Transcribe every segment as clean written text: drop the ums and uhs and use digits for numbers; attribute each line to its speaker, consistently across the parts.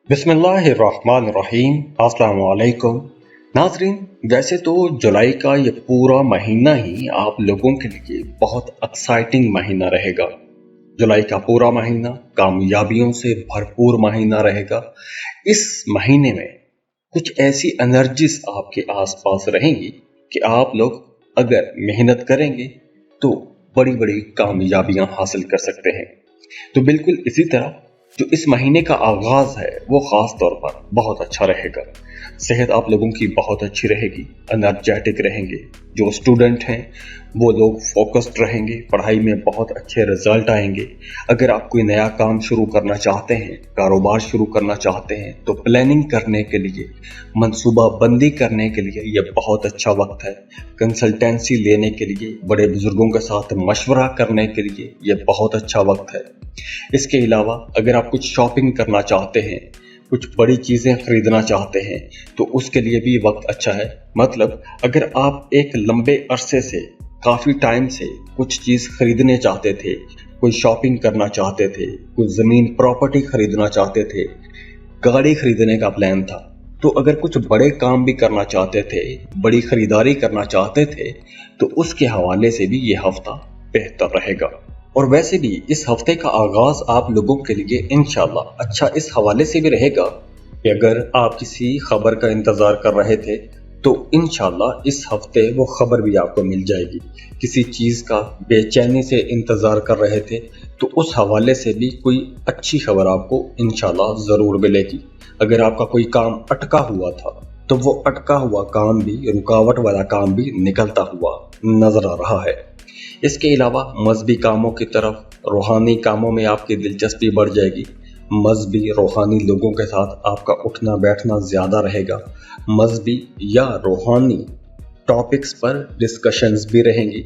Speaker 1: बिस्मिल्लाहिर्रहमानिर्रहीम। अस्सलाम वालेकुम नाज़रीन। वैसे तो जुलाई का ये पूरा महीना ही आप लोगों के लिए बहुत एक्साइटिंग महीना रहेगा। जुलाई का पूरा महीना कामयाबियों से भरपूर महीना रहेगा। इस महीने में कुछ ऐसी एनर्जीज आपके आसपास रहेंगी कि आप लोग अगर मेहनत करेंगे तो बड़ी बड़ी कामयाबियां हासिल कर सकते हैं। तो बिल्कुल इसी तरह जो इस महीने का आगाज है वो खास तौर पर बहुत अच्छा रहेगा। सेहत आप लोगों की बहुत अच्छी रहेगी, एनर्जेटिक रहेंगे। जो स्टूडेंट हैं वो लोग फोकस्ड रहेंगे, पढ़ाई में बहुत अच्छे रिजल्ट आएंगे। अगर आप कोई नया काम शुरू करना चाहते हैं, कारोबार शुरू करना चाहते हैं, तो प्लानिंग करने के लिए, मंसूबा बंदी करने के लिए ये बहुत अच्छा वक्त है। कंसल्टेंसी लेने के लिए, बड़े बुजुर्गों के साथ मशवरा करने के लिए ये बहुत अच्छा वक्त है। इसके अलावा अगर आप कुछ शॉपिंग करना चाहते हैं, कुछ बड़ी चीज़ें खरीदना चाहते हैं, तो उसके लिए भी वक्त अच्छा है। मतलब अगर आप एक लंबे अरसे से, काफ़ी टाइम से कुछ चीज़ खरीदने चाहते थे, कोई शॉपिंग करना चाहते थे, कोई ज़मीन प्रॉपर्टी खरीदना चाहते थे, गाड़ी खरीदने का प्लान था, तो अगर कुछ बड़े काम भी करना चाहते थे, बड़ी खरीदारी करना चाहते थे, तो उसके हवाले से भी ये हफ्ता बेहतर रहेगा। और वैसे भी इस हफ्ते का आगाज आप लोगों के लिए इंशाल्लाह अच्छा इस हवाले से भी रहेगा कि अगर आप किसी खबर का इंतजार कर रहे थे तो इंशाल्लाह इस हफ्ते वो खबर भी आपको मिल जाएगी। किसी चीज़ का बेचैनी से इंतजार कर रहे थे तो उस हवाले से भी कोई अच्छी खबर आपको इंशाल्लाह ज़रूर मिलेगी। अगर आपका कोई काम अटका हुआ था तो वो अटका हुआ काम भी, रुकावट वाला काम भी निकलता हुआ नजर आ रहा है। इसके अलावा मजहबी कामों की तरफ, रूहानी कामों में आपकी दिलचस्पी बढ़ जाएगी। मजहबी रूहानी लोगों के साथ आपका उठना बैठना ज़्यादा रहेगा। मजहबी या रूहानी टॉपिक्स पर डिस्कशंस भी रहेंगी।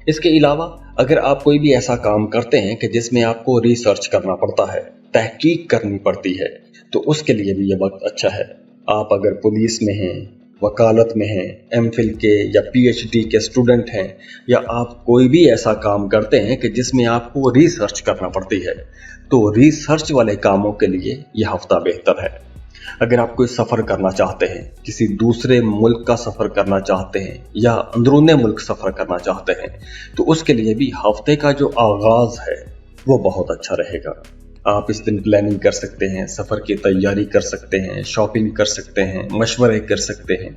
Speaker 1: इसके अलावा अगर आप कोई भी ऐसा काम करते हैं कि जिसमें आपको रिसर्च करना पड़ता है, तहकीक करनी पड़ती है, तो उसके लिए भी ये वक्त अच्छा है। आप अगर पुलिस में हैं, वकालत में हैं, एमफिल के या पीएचडी के स्टूडेंट हैं, या आप कोई भी ऐसा काम करते हैं कि जिसमें आपको रिसर्च करना पड़ती है, तो रिसर्च वाले कामों के लिए यह हफ्ता बेहतर है। अगर आप कोई सफ़र करना चाहते हैं, किसी दूसरे मुल्क का सफ़र करना चाहते हैं या अंदरूने मुल्क सफ़र करना चाहते हैं, तो उसके लिए भी हफ्ते का जो आगाज़ है वो बहुत अच्छा रहेगा। आप इस दिन प्लानिंग कर सकते हैं, सफ़र की तैयारी कर सकते हैं, शॉपिंग कर सकते हैं, मशवरे कर सकते हैं।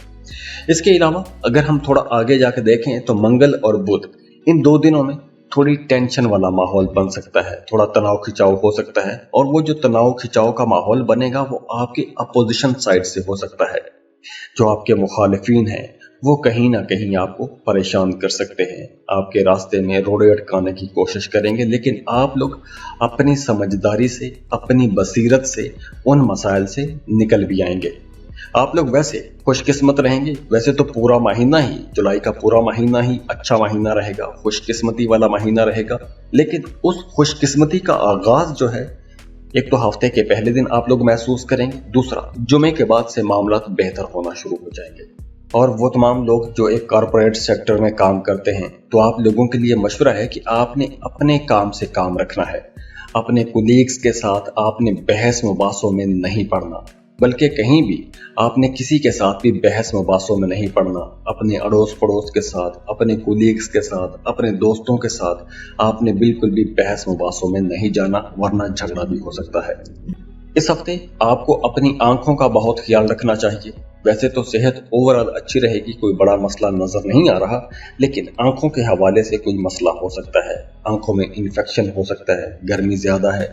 Speaker 1: इसके अलावा अगर हम थोड़ा आगे जाकर देखें तो मंगल और बुध, इन दो दिनों में थोड़ी टेंशन वाला माहौल बन सकता है, थोड़ा तनाव खिंचाव हो सकता है। और वो जो तनाव खिंचाव का माहौल बनेगा वो आपके अपोजिशन साइड से हो सकता है। जो आपके मुखालिफिन हैं वो कहीं ना कहीं आपको परेशान कर सकते हैं, आपके रास्ते में रोड़े अटकाने की कोशिश करेंगे, लेकिन आप लोग अपनी समझदारी से, अपनी बसीरत से उन मसाइल से निकल भी आएंगे। आप लोग वैसे खुशकिस्मत रहेंगे। वैसे तो पूरा महीना ही, जुलाई का पूरा महीना ही अच्छा महीना रहेगा, खुशकिस्मती वाला महीना रहेगा। लेकिन उस खुशकिस्मती का आगाज जो है, एक तो हफ्ते के पहले दिन आप लोग महसूस करेंगे, दूसरा जुमे के बाद से मामला बेहतर होना शुरू हो जाएंगे। और वो तमाम लोग जो एक कॉरपोरेट सेक्टर में काम करते हैं, तो आप लोगों के लिए मशवरा है कि आपने अपने काम से काम रखना है। अपने कुलीग्स के साथ आपने बहस मुबासों में नहीं पड़ना, बल्कि कहीं भी आपने किसी के साथ भी बहस मुबासों में नहीं पड़ना। अपने अड़ोस पड़ोस के साथ, अपने कुलीग्स के साथ, अपने दोस्तों के साथ आपने बिल्कुल भी बहस मुबासों में नहीं जाना, वरना झगड़ा भी हो सकता है। इस हफ्ते आपको अपनी आंखों का बहुत ख्याल रखना चाहिए। वैसे तो सेहत ओवरऑल अच्छी रहेगी, कोई बड़ा मसला नजर नहीं आ रहा, लेकिन आंखों के हवाले से कोई मसला हो सकता है। आंखों में इन्फेक्शन हो सकता है, गर्मी ज़्यादा है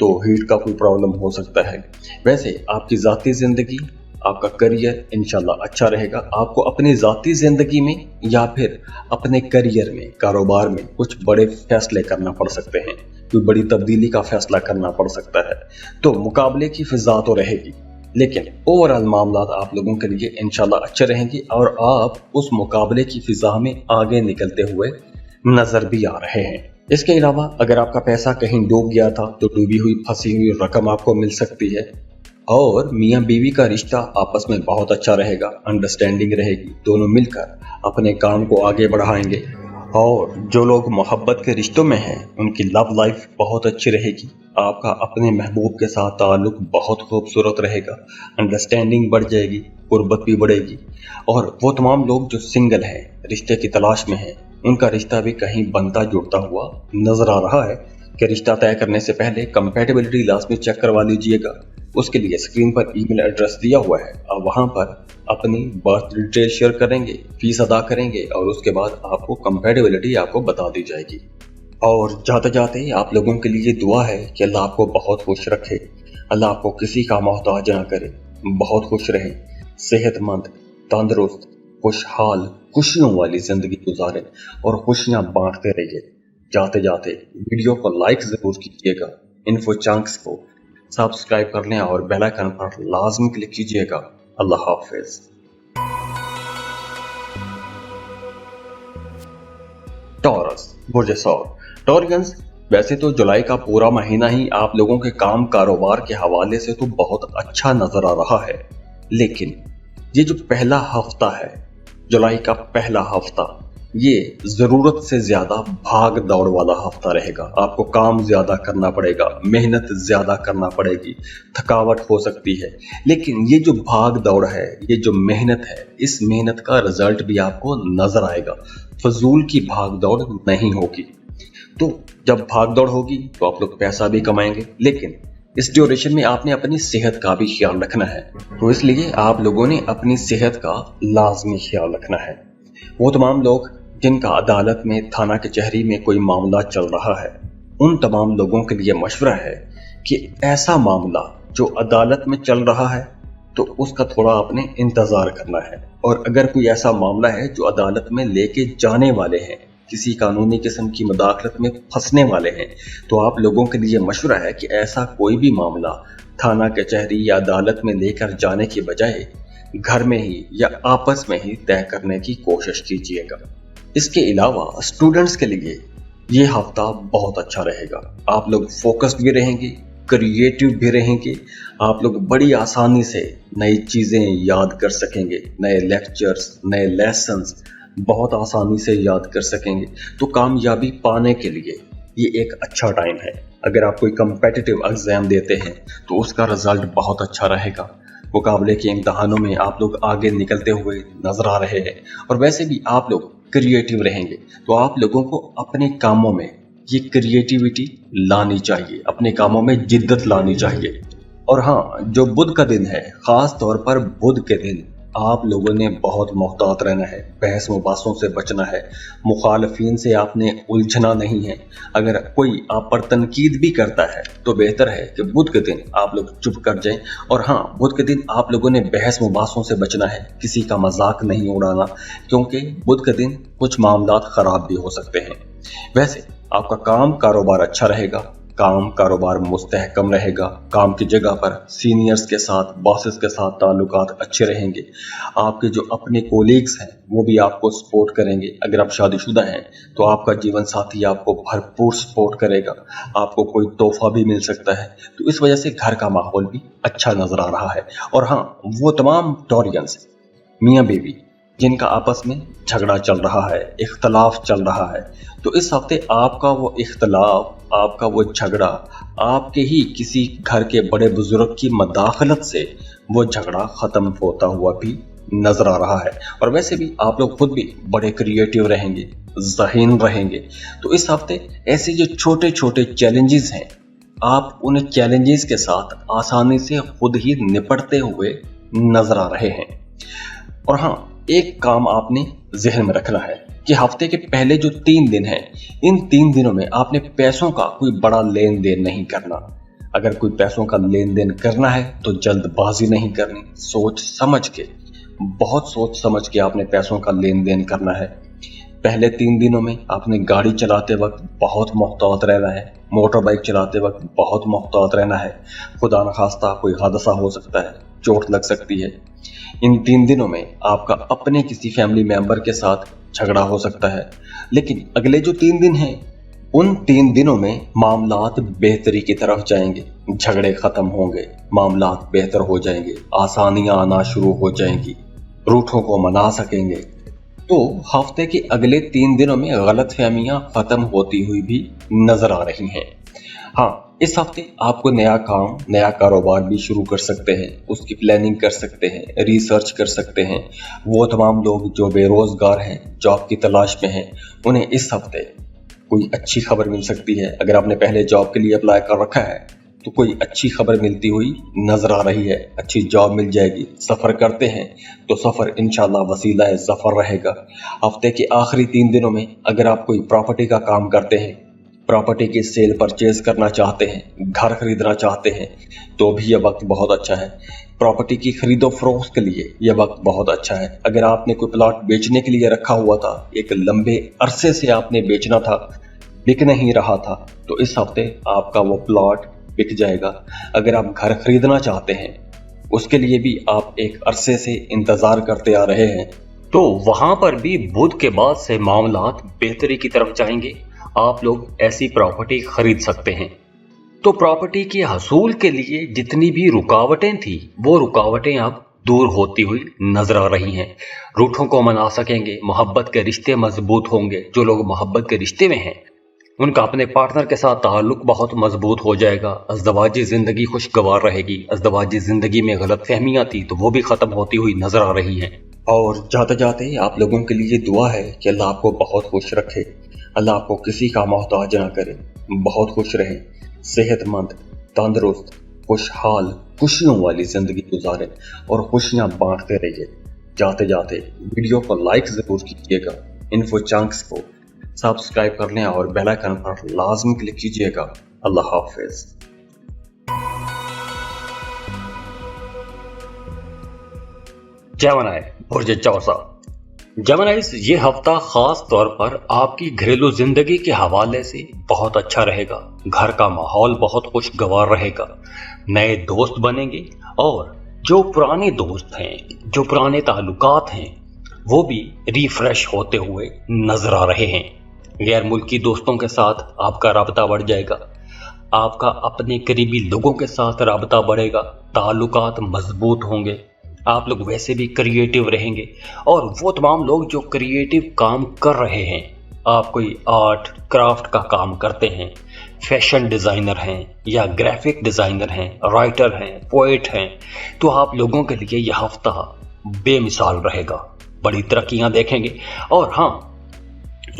Speaker 1: तो हीट का कोई प्रॉब्लम हो सकता है। वैसे आपकी ज़ाती ज़िंदगी, आपका करियर इंशाल्लाह अच्छा रहेगा। आपको अपनी ज़ाती ज़िंदगी में या फिर अपने करियर में, कारोबार में कुछ बड़े फैसले करना पड़ सकते हैं, कोई बड़ी तब्दीली का फैसला करना पड़ सकता है। तो मुकाबले की फिजा तो रहेगी, लेकिन ओवरऑल मामला आप लोगों के लिए इंशाल्लाह अच्छे रहेंगे और आप उस मुकाबले की फिजा में आगे निकलते हुए नजर भी आ रहे हैं। इसके अलावा अगर आपका पैसा कहीं डूब गया था तो डूबी हुई फंसी हुई रकम आपको मिल सकती है। और मियाँ बीवी का रिश्ता आपस में बहुत अच्छा रहेगा, अंडरस्टैंडिंग रहेगी, दोनों मिलकर अपने काम को आगे बढ़ाएंगे। और जो लोग मोहब्बत के रिश्तों में हैं उनकी लव लाइफ बहुत अच्छी रहेगी। आपका अपने महबूब के साथ ताल्लुक बहुत खूबसूरत रहेगा, अंडरस्टैंडिंग बढ़ जाएगी, गुर्बत भी बढ़ेगी। और वो तमाम लोग जो सिंगल हैं, रिश्ते की तलाश में हैं, उनका रिश्ता भी कहीं बनता जुड़ता हुआ नजर आ रहा है कि रिश्ता तय करने से पहले कंपैटिबिलिटी लाजमी चेक करवा लीजिएगा। उसके लिए स्क्रीन पर ईमेल एड्रेस दिया हुआ है, आप वहां पर अपनी बर्थ डिटेल शेयर करेंगे, फीस अदा करेंगे और उसके बाद आपको कंपैटिबिलिटी आपको बता दी जाएगी। और जाते जाते आप लोगों के लिए दुआ है कि अल्लाह आपको बहुत खुश रखे, अल्लाह आपको किसी का मोहताज ना करे, बहुत खुश रहें, सेहतमंद, तंदुरुस्त, खुशहाल, खुशियों वाली जिंदगी गुजारें और खुशियां बांटते रहिए। जाते जाते वीडियो को लाइक जरूर कीजिएगा, इन्फो चंक्स को सब्सक्राइब कर लें और बेल आइकन पर लाजमी क्लिक कीजिएगा। अल्लाह हाफिज। टॉरस, बुर्ज सौर। टॉरियंस, वैसे तो जुलाई का पूरा महीना ही आप लोगों के काम कारोबार के हवाले से तो बहुत अच्छा नजर आ रहा है, लेकिन ये जो पहला हफ्ता है, जुलाई का पहला हफ्ता, ये जरूरत से ज्यादा भाग दौड़ वाला हफ्ता रहेगा। आपको काम ज्यादा करना पड़ेगा, मेहनत ज्यादा करना पड़ेगी, थकावट हो सकती है, लेकिन ये जो भाग दौड़ है, ये जो मेहनत है, इस मेहनत का रिजल्ट भी आपको नजर आएगा। फजूल की भाग दौड़ नहीं होगी। तो जब भाग दौड़ होगी तो आप लोग पैसा भी कमाएंगे, लेकिन इस ड्यूरेशन में आपने अपनी सेहत का भी ख्याल रखना है। तो इसलिए आप लोगों ने अपनी सेहत का लाजमी ख्याल रखना है। वो तमाम लोग जिनका अदालत में, थाना कचहरी में कोई मामला चल रहा है, उन तमाम लोगों के लिए मशवरा है कि ऐसा मामला जो अदालत में चल रहा है तो उसका थोड़ा आपने इंतजार करना है। और अगर कोई ऐसा मामला है जो अदालत में लेके जाने वाले हैं, किसी कानूनी किस्म की मुदाखलत में फंसने वाले हैं, तो आप लोगों के लिए मशवरा है कि ऐसा कोई भी मामला थाना कचहरी या अदालत में लेकर जाने की बजाय घर में ही या आपस में ही तय करने की कोशिश कीजिएगा। इसके अलावा स्टूडेंट्स के लिए ये हफ्ता बहुत अच्छा रहेगा। आप लोग फोकस्ड भी रहेंगे, क्रिएटिव भी रहेंगे, आप लोग बड़ी आसानी से नई चीज़ें याद कर सकेंगे, नए लेक्चर्स, नए लेसन्स बहुत आसानी से याद कर सकेंगे। तो कामयाबी पाने के लिए ये एक अच्छा टाइम है। अगर आप कोई कम्पिटिटिव एग्जाम देते हैं तो उसका रिजल्ट बहुत अच्छा रहेगा। मुकाबले के इम्तहानों में आप लोग आगे निकलते हुए नजर आ रहे हैं। और वैसे भी आप लोग क्रिएटिव रहेंगे, तो आप लोगों को अपने कामों में ये क्रिएटिविटी लानी चाहिए, अपने कामों में जिद्दत लानी चाहिए। और हाँ, जो बुध का दिन है, खास तौर पर बुध के दिन आप लोगों ने बहुत मोहतात रहना है, बहस मुबासों से बचना है, मुखालफीन से आपने उलझना नहीं है। अगर कोई आप पर तनकीद भी करता है तो बेहतर है कि बुध के दिन आप लोग चुप कर जाएं। और हाँ, बुध के दिन आप लोगों ने बहस मुबासों से बचना है, किसी का मजाक नहीं उड़ाना, क्योंकि बुध के दिन कुछ मामलात खराब भी हो सकते हैं। वैसे आपका काम कारोबार अच्छा रहेगा, काम कारोबार मुस्तहकम रहेगा, काम की जगह पर सीनियर्स के साथ, बॉसेस के साथ ताल्लुकात अच्छे रहेंगे। आपके जो अपने कोलीग्स हैं वो भी आपको सपोर्ट करेंगे। अगर आप शादीशुदा हैं तो आपका जीवन साथी आपको भरपूर सपोर्ट करेगा, आपको कोई तोहफा भी मिल सकता है। तो इस वजह से घर का माहौल भी अच्छा नजर आ रहा है। और हाँ, वो तमाम टॉरियंस, मियाँ बीवी जिनका आपस में झगड़ा चल रहा है, इख्तलाफ चल रहा है, तो इस हफ्ते आपका वो इख्तलाफ, आपका वो झगड़ा, आपके ही किसी घर के बड़े बुजुर्ग की मदाखलत से वो झगड़ा खत्म होता हुआ भी नजर आ रहा है। और वैसे भी आप लोग खुद भी बड़े क्रिएटिव रहेंगे, ज़हीन रहेंगे। तो इस हफ्ते ऐसे जो छोटे छोटे चैलेंजेस हैं, आप उन चैलेंजेस के साथ आसानी से खुद ही निपटते हुए नजर आ रहे हैं। और हाँ, एक काम आपने जहन में रखना है कि हफ्ते के पहले जो 3 दिन हैं, इन 3 दिनों में आपने पैसों का कोई बड़ा लेन देन नहीं करना। अगर कोई पैसों का लेन देन करना है तो जल्दबाजी नहीं करनी, सोच समझ के, बहुत सोच समझ के आपने पैसों का लेन देन करना है। पहले 3 दिनों में आपने गाड़ी चलाते वक्त बहुत मोहतात रहना है, मोटर बाइक चलाते वक्त बहुत मोहतात रहना है। खुदा न खास्ता कोई हादसा हो सकता है, चोट लग सकती है। इन 3 दिनों में आपका अपने किसी फैमिली मेंबर के साथ झगड़ा हो सकता है। लेकिन अगले जो 3 दिन हैं, उन 3 दिनों में मामलात बेहतरी की तरफ जाएंगे, झगड़े खत्म होंगे, मामलात बेहतर हो जाएंगे, आसानियां आना शुरू हो जाएंगी, रूठों को मना सकेंगे। तो हफ्ते के अगले 3 दिनों में गलतफहमियां खत्म होती हुई भी नजर आ रही हैं। हाँ, इस हफ्ते आपको नया काम, नया कारोबार भी शुरू कर सकते हैं, उसकी प्लानिंग कर सकते हैं, रिसर्च कर सकते हैं। वो तमाम लोग जो बेरोजगार हैं, जॉब की तलाश में हैं, उन्हें इस हफ्ते कोई अच्छी खबर मिल सकती है। अगर आपने पहले जॉब के लिए अप्लाई कर रखा है तो कोई अच्छी खबर मिलती हुई नजर आ रही है, अच्छी जॉब मिल जाएगी। सफर करते हैं तो सफर इंशाल्लाह वसीला ज़फर रहेगा। हफ्ते के आखिरी 3 दिनों में अगर आप कोई प्रॉपर्टी का काम करते हैं, प्रॉपर्टी की सेल परचेज करना चाहते हैं, घर खरीदना चाहते हैं, तो भी यह वक्त बहुत अच्छा है। प्रॉपर्टी की खरीदो फरोख्त के लिए यह वक्त बहुत अच्छा है। अगर आपने कोई प्लॉट बेचने के लिए रखा हुआ था, एक लंबे अरसे से आपने बेचना था, बिक नहीं रहा था, तो इस हफ्ते आपका वो प्लॉट बिक जाएगा। अगर आप घर खरीदना चाहते हैं, उसके लिए भी आप एक अरसे से इंतजार करते आ रहे हैं, तो वहां पर भी बुध के बाद से मामलात बेहतरी की तरफ जाएंगे। आप लोग ऐसी प्रॉपर्टी खरीद सकते हैं। तो प्रॉपर्टी के हसूल के लिए जितनी भी रुकावटें थी, वो रुकावटें अब दूर होती हुई नजर आ रही हैं। रूठों को मना सकेंगे, मोहब्बत के रिश्ते मजबूत होंगे। जो लोग मोहब्बत के रिश्ते में हैं, उनका अपने पार्टनर के साथ ताल्लुक बहुत मजबूत हो जाएगा। अज़दवाजी ज़िंदगी खुशगवार रहेगी। अज़दवाजी ज़िंदगी में गलतफहमियां थी तो वो भी ख़त्म होती हुई नजर आ रही हैं। और जाते जाते आप लोगों के लिए दुआ है कि अल्लाह आपको बहुत खुश रखे, अल्लाह आपको किसी का मोहताज ना करे, बहुत खुश रहें, सेहतमंद, तंदुरुस्त, खुशहाल, खुशियों वाली ज़िंदगी गुजारें और खुशियाँ बांटते रहिए। जाते जाते वीडियो को लाइक ज़रूर कीजिएगा, इन्फो चंक्स को सब्सक्राइब कर लें और बेल आइकन पर लाजमी क्लिक कीजिएगा। अल्लाह हाफिज। जेमिनी, बुर्ज चौसा। जेमिनीज़, ये हफ्ता खास तौर पर आपकी घरेलू जिंदगी के हवाले से बहुत अच्छा रहेगा। घर का माहौल बहुत खुशगवार रहेगा, नए दोस्त बनेंगे और जो पुराने दोस्त हैं, जो पुराने ताल्लुकात हैं, वो भी रिफ्रेश होते हुए नजर आ रहे हैं। गैर मुल्की दोस्तों के साथ आपका राबता बढ़ जाएगा, आपका अपने करीबी लोगों के साथ राबता बढ़ेगा, ताल्लुकात मजबूत होंगे। आप लोग वैसे भी क्रिएटिव रहेंगे और वो तमाम लोग जो क्रिएटिव काम कर रहे हैं, आप कोई आर्ट क्राफ्ट का काम करते हैं, फैशन डिज़ाइनर हैं या ग्राफिक डिज़ाइनर हैं, राइटर हैं, पोएट हैं, तो आप लोगों के लिए यह हफ्ता बेमिसाल रहेगा। बड़ी तरक्कियां देखेंगे। और हाँ,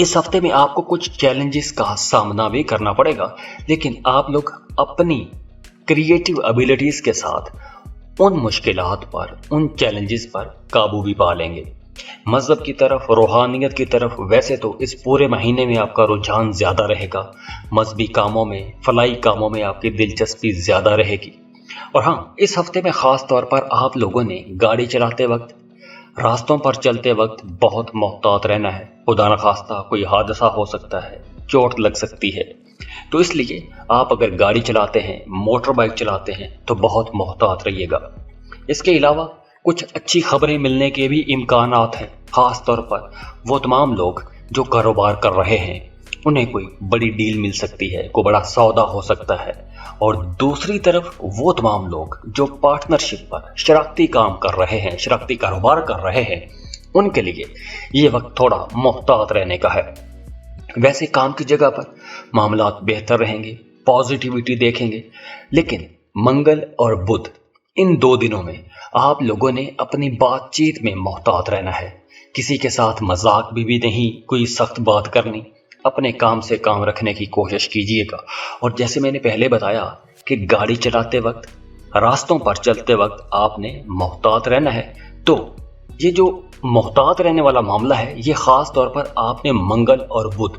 Speaker 1: इस हफ्ते में आपको कुछ चैलेंजेस का सामना भी करना पड़ेगा, लेकिन आप लोग अपनी क्रिएटिव एबिलिटीज के साथ उन मुश्किलात पर, उन चैलेंजेस पर काबू भी पा लेंगे। मजहब की तरफ, रूहानियत की तरफ वैसे तो इस पूरे महीने में आपका रुझान ज्यादा रहेगा। मजहबी कामों में, फलाई कामों में आपकी दिलचस्पी ज्यादा रहेगी। और हाँ, इस हफ्ते में खास तौर पर आप लोगों ने गाड़ी चलाते वक्त, रास्तों पर चलते वक्त बहुत मोहतात रहना है। खुदा न खास्ता कोई हादसा हो सकता है, चोट लग सकती है, तो इसलिए आप अगर गाड़ी चलाते हैं, मोटर बाइक चलाते हैं, तो बहुत मोहतात रहिएगा। इसके अलावा कुछ अच्छी खबरें मिलने के भी इम्कानात हैं। खास तौर पर वो तमाम लोग जो कारोबार कर रहे हैं, उन्हें कोई बड़ी डील मिल सकती है, कोई बड़ा सौदा हो सकता है। और दूसरी तरफ वो तमाम लोग जो पार्टनरशिप पर शराकती काम कर रहे हैं, शराकती कारोबार कर रहे हैं, उनके लिए ये वक्त थोड़ा मोहतात रहने का है। वैसे काम की जगह पर मामलात बेहतर रहेंगे, पॉजिटिविटी देखेंगे, लेकिन मंगल और बुध, इन 2 दिनों में आप लोगों ने अपनी बातचीत में मोहतात रहना है। किसी के साथ मजाक भी नहीं, कोई सख्त बात करनी, अपने काम से काम रखने की कोशिश कीजिएगा। और जैसे मैंने पहले बताया कि गाड़ी चलाते वक्त, रास्तों पर चलते वक्त आपने मोहतात रहना है, तो ये जो मोहतात रहने वाला मामला है, ये खास तौर पर आपने मंगल और बुध,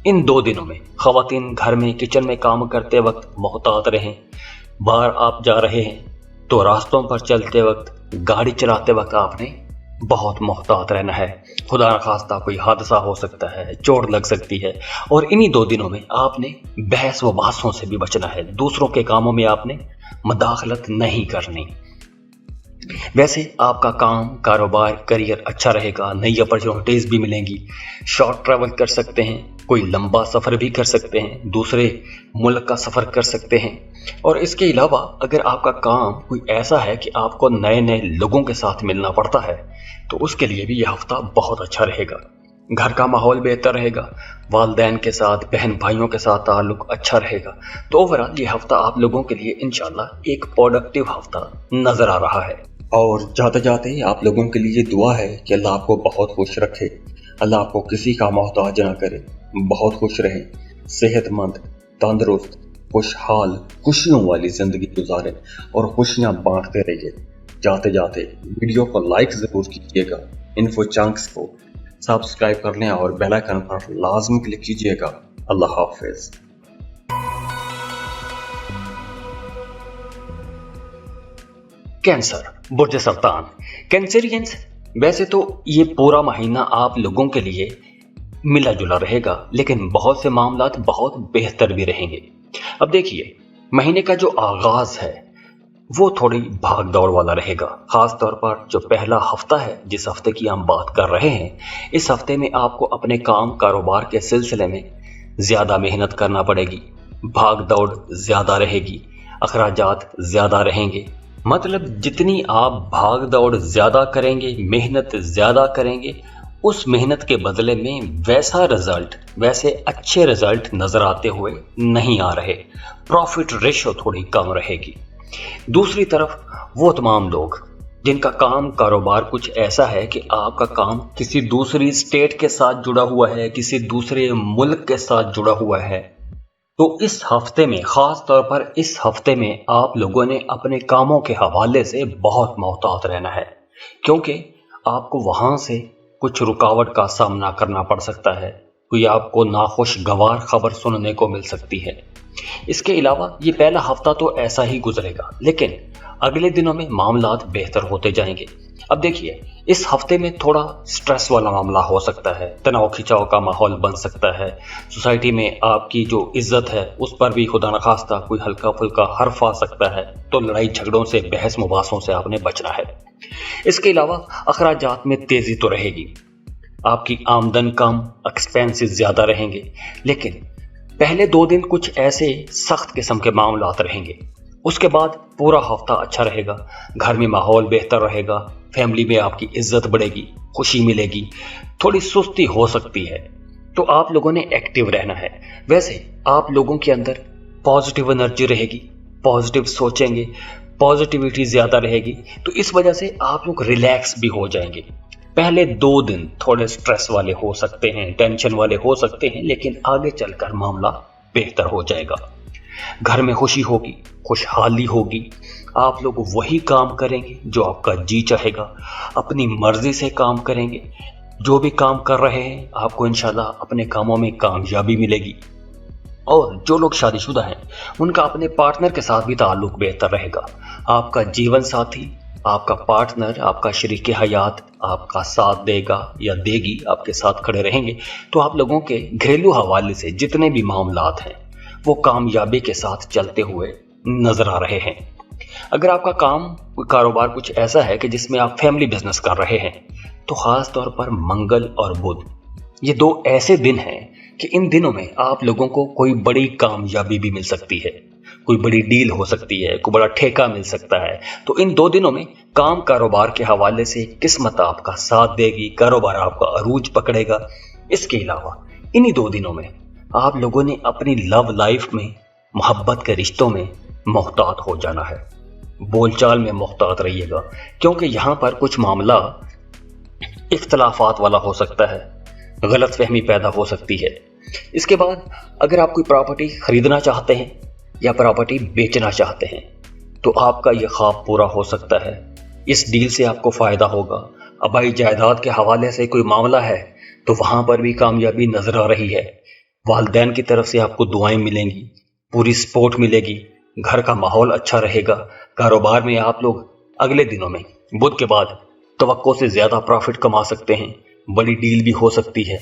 Speaker 1: इन 2 दिनों में खवातीन घर में, किचन में काम करते वक्त मोहतात रहें। बाहर आप जा रहे हैं तो रास्तों पर चलते वक्त, गाड़ी चलाते वक्त आपने बहुत मोहतात रहना है। खुदा न खास्ता कोई हादसा हो सकता है, चोट लग सकती है। और इन्हीं 2 दिनों में आपने बहस व बहसों से भी बचना है। दूसरों के कामों में आपने मदाखलत नहीं करनी। वैसे आपका काम, कारोबार, करियर अच्छा रहेगा, नई अपॉर्चुनिटीज भी मिलेंगी, शॉर्ट ट्रैवल कर सकते हैं, कोई लंबा सफ़र भी कर सकते हैं, दूसरे मुल्क का सफ़र कर सकते हैं। और इसके अलावा अगर आपका काम कोई ऐसा है कि आपको नए नए लोगों के साथ मिलना पड़ता है तो उसके लिए भी यह हफ्ता बहुत अच्छा रहेगा। घर का माहौल बेहतर रहेगा, वालिदैन के साथ, बहन भाइयों के साथ ताल्लुक अच्छा रहेगा। तो ओवरऑल ये हफ्ता आप लोगों के लिए इंशाल्लाह एक प्रोडक्टिव हफ्ता नजर आ रहा है। और जाते जाते आप लोगों के लिए दुआ है कि अल्लाह आपको बहुत खुश रखे, अल्लाह आपको किसी का मोहताज ना करे, बहुत खुश रहें, सेहतमंद, तंदुरुस्त, खुशहाल, खुशियों वाली जिंदगी गुजारें और खुशियां बांटते रहिए। जाते जाते वीडियो को लाइक जरूर कीजिएगा, इन्फो चंक्स को सब्सक्राइब कर लें और बेल आइकन पर लाजमी क्लिक कीजिएगा। अल्लाह हाफिज। कैंसर, बुर्ज सरतान, कैंसरियंस, वैसे तो ये पूरा महीना आप लोगों के लिए मिला जुला रहेगा, लेकिन बहुत से मामलात बहुत बेहतर भी रहेंगे। अब देखिए, महीने का जो आगाज है वो थोड़ी भाग दौड़ वाला रहेगा। खास तौर पर जो पहला हफ्ता है, जिस हफ्ते की हम बात कर रहे हैं, इस हफ्ते में आपको अपने काम कारोबार के सिलसिले में ज्यादा मेहनत करना पड़ेगी, भाग दौड़ ज्यादा रहेगी, अखराजात ज्यादा रहेंगे। मतलब जितनी आप भाग दौड़ ज्यादा करेंगे, मेहनत ज्यादा करेंगे, उस मेहनत के बदले में वैसा रिजल्ट, वैसे अच्छे रिजल्ट नजर आते हुए नहीं आ रहे। प्रॉफिट रेशो थोड़ी कम रहेगी। दूसरी तरफ वो तमाम लोग जिनका काम कारोबार कुछ ऐसा है कि आपका काम किसी दूसरी स्टेट के साथ जुड़ा हुआ है, किसी दूसरे मुल्क के साथ जुड़ा हुआ है, तो इस हफ्ते में, खास तौर पर इस हफ्ते में आप लोगों ने अपने कामों के हवाले से बहुत मोहतात रहना है, क्योंकि आपको वहां से कुछ रुकावट का सामना करना पड़ सकता है, कोई आपको नाखुशगवार खबर सुनने को मिल सकती है। इसके अलावा ये पहला हफ्ता तो ऐसा ही गुजरेगा, लेकिन अगले दिनों में मामलात बेहतर होते जाएंगे। अब देखिए, इस हफ्ते में थोड़ा स्ट्रेस वाला मामला हो सकता है, तनाव खिंचाव का माहौल बन सकता है, सोसाइटी में आपकी जो इज्जत है उस पर भी खुदा न खास्ता कोई हल्का फुल्का हर्फ आ सकता है, तो लड़ाई झगड़ों से, बहस मुबासों से आपने बचना है। इसके अलावा अखराजात में तेजी तो रहेगी, आपकी आमदन कम, एक्सपेंसेस ज्यादा रहेंगे, लेकिन पहले 2 दिन कुछ ऐसे सख्त किस्म के मामलात रहेंगे। उसके बाद पूरा हफ्ता अच्छा रहेगा, घर में माहौल बेहतर रहेगा, फैमिली में आपकी इज्जत बढ़ेगी, खुशी मिलेगी, थोड़ी सुस्ती हो सकती है, तो आप लोगों ने एक्टिव रहना है। वैसे आप लोगों के अंदर पॉजिटिव एनर्जी रहेगी, पॉजिटिव सोचेंगे, पॉजिटिविटी ज्यादा रहेगी, तो इस वजह से आप लोग रिलैक्स भी हो जाएंगे। पहले 2 दिन थोड़े स्ट्रेस वाले हो सकते हैं, टेंशन वाले हो सकते हैं, लेकिन आगे चलकर मामला बेहतर हो जाएगा। घर में खुशी होगी, खुशहाली होगी, आप लोग वही काम करेंगे जो आपका जी चाहेगा, अपनी मर्जी से काम करेंगे। जो भी काम कर रहे हैं आपको इंशाल्लाह अपने कामों में कामयाबी मिलेगी। और जो लोग शादीशुदा हैं उनका अपने पार्टनर के साथ भी ताल्लुक बेहतर रहेगा। आपका जीवन साथी, आपका पार्टनर, आपका शरीक हयात आपका साथ देगा या देगी, आपके साथ खड़े रहेंगे, तो आप लोगों के घरेलू हवाले से जितने भी मामलात हैं वो कामयाबी के साथ चलते हुए नजर आ रहे हैं। अगर आपका काम, कारोबार कुछ ऐसा है कि जिसमें आप फैमिली बिजनेस कर रहे हैं, तो खास तौर पर मंगल और बुध, ये 2 ऐसे दिन हैं कि इन दिनों में आप लोगों को कोई बड़ी कामयाबी भी मिल सकती है, कोई बड़ी डील हो सकती है, कोई बड़ा ठेका मिल सकता है। तो इन 2 दिनों में काम कारोबार के हवाले से किस्मत आपका साथ देगी, कारोबार आपका अरूज पकड़ेगा। इसके अलावा इन्हीं 2 दिनों में आप लोगों ने अपनी लव लाइफ में, मोहब्बत के रिश्तों में मोहतात हो जाना है। बोलचाल में मोहतात रहिएगा, क्योंकि यहाँ पर कुछ मामला इख्तलाफात वाला हो सकता है, गलतफहमी पैदा हो सकती है। इसके बाद अगर आप कोई प्रॉपर्टी खरीदना चाहते हैं या प्रॉपर्टी बेचना चाहते हैं, तो आपका यह ख्वाब पूरा हो सकता है। इस डील से आपको फायदा होगा। आबाई जायदाद के हवाले से कोई मामला है तो वहां पर भी कामयाबी नजर आ रही है। वालिदैन की तरफ से आपको दुआएं मिलेंगी, पूरी सपोर्ट मिलेगी, घर का माहौल अच्छा रहेगा। कारोबार में आप लोग अगले दिनों में बुध के बाद तवक्को से ज्यादा प्रॉफिट कमा सकते हैं, बड़ी डील भी हो सकती है।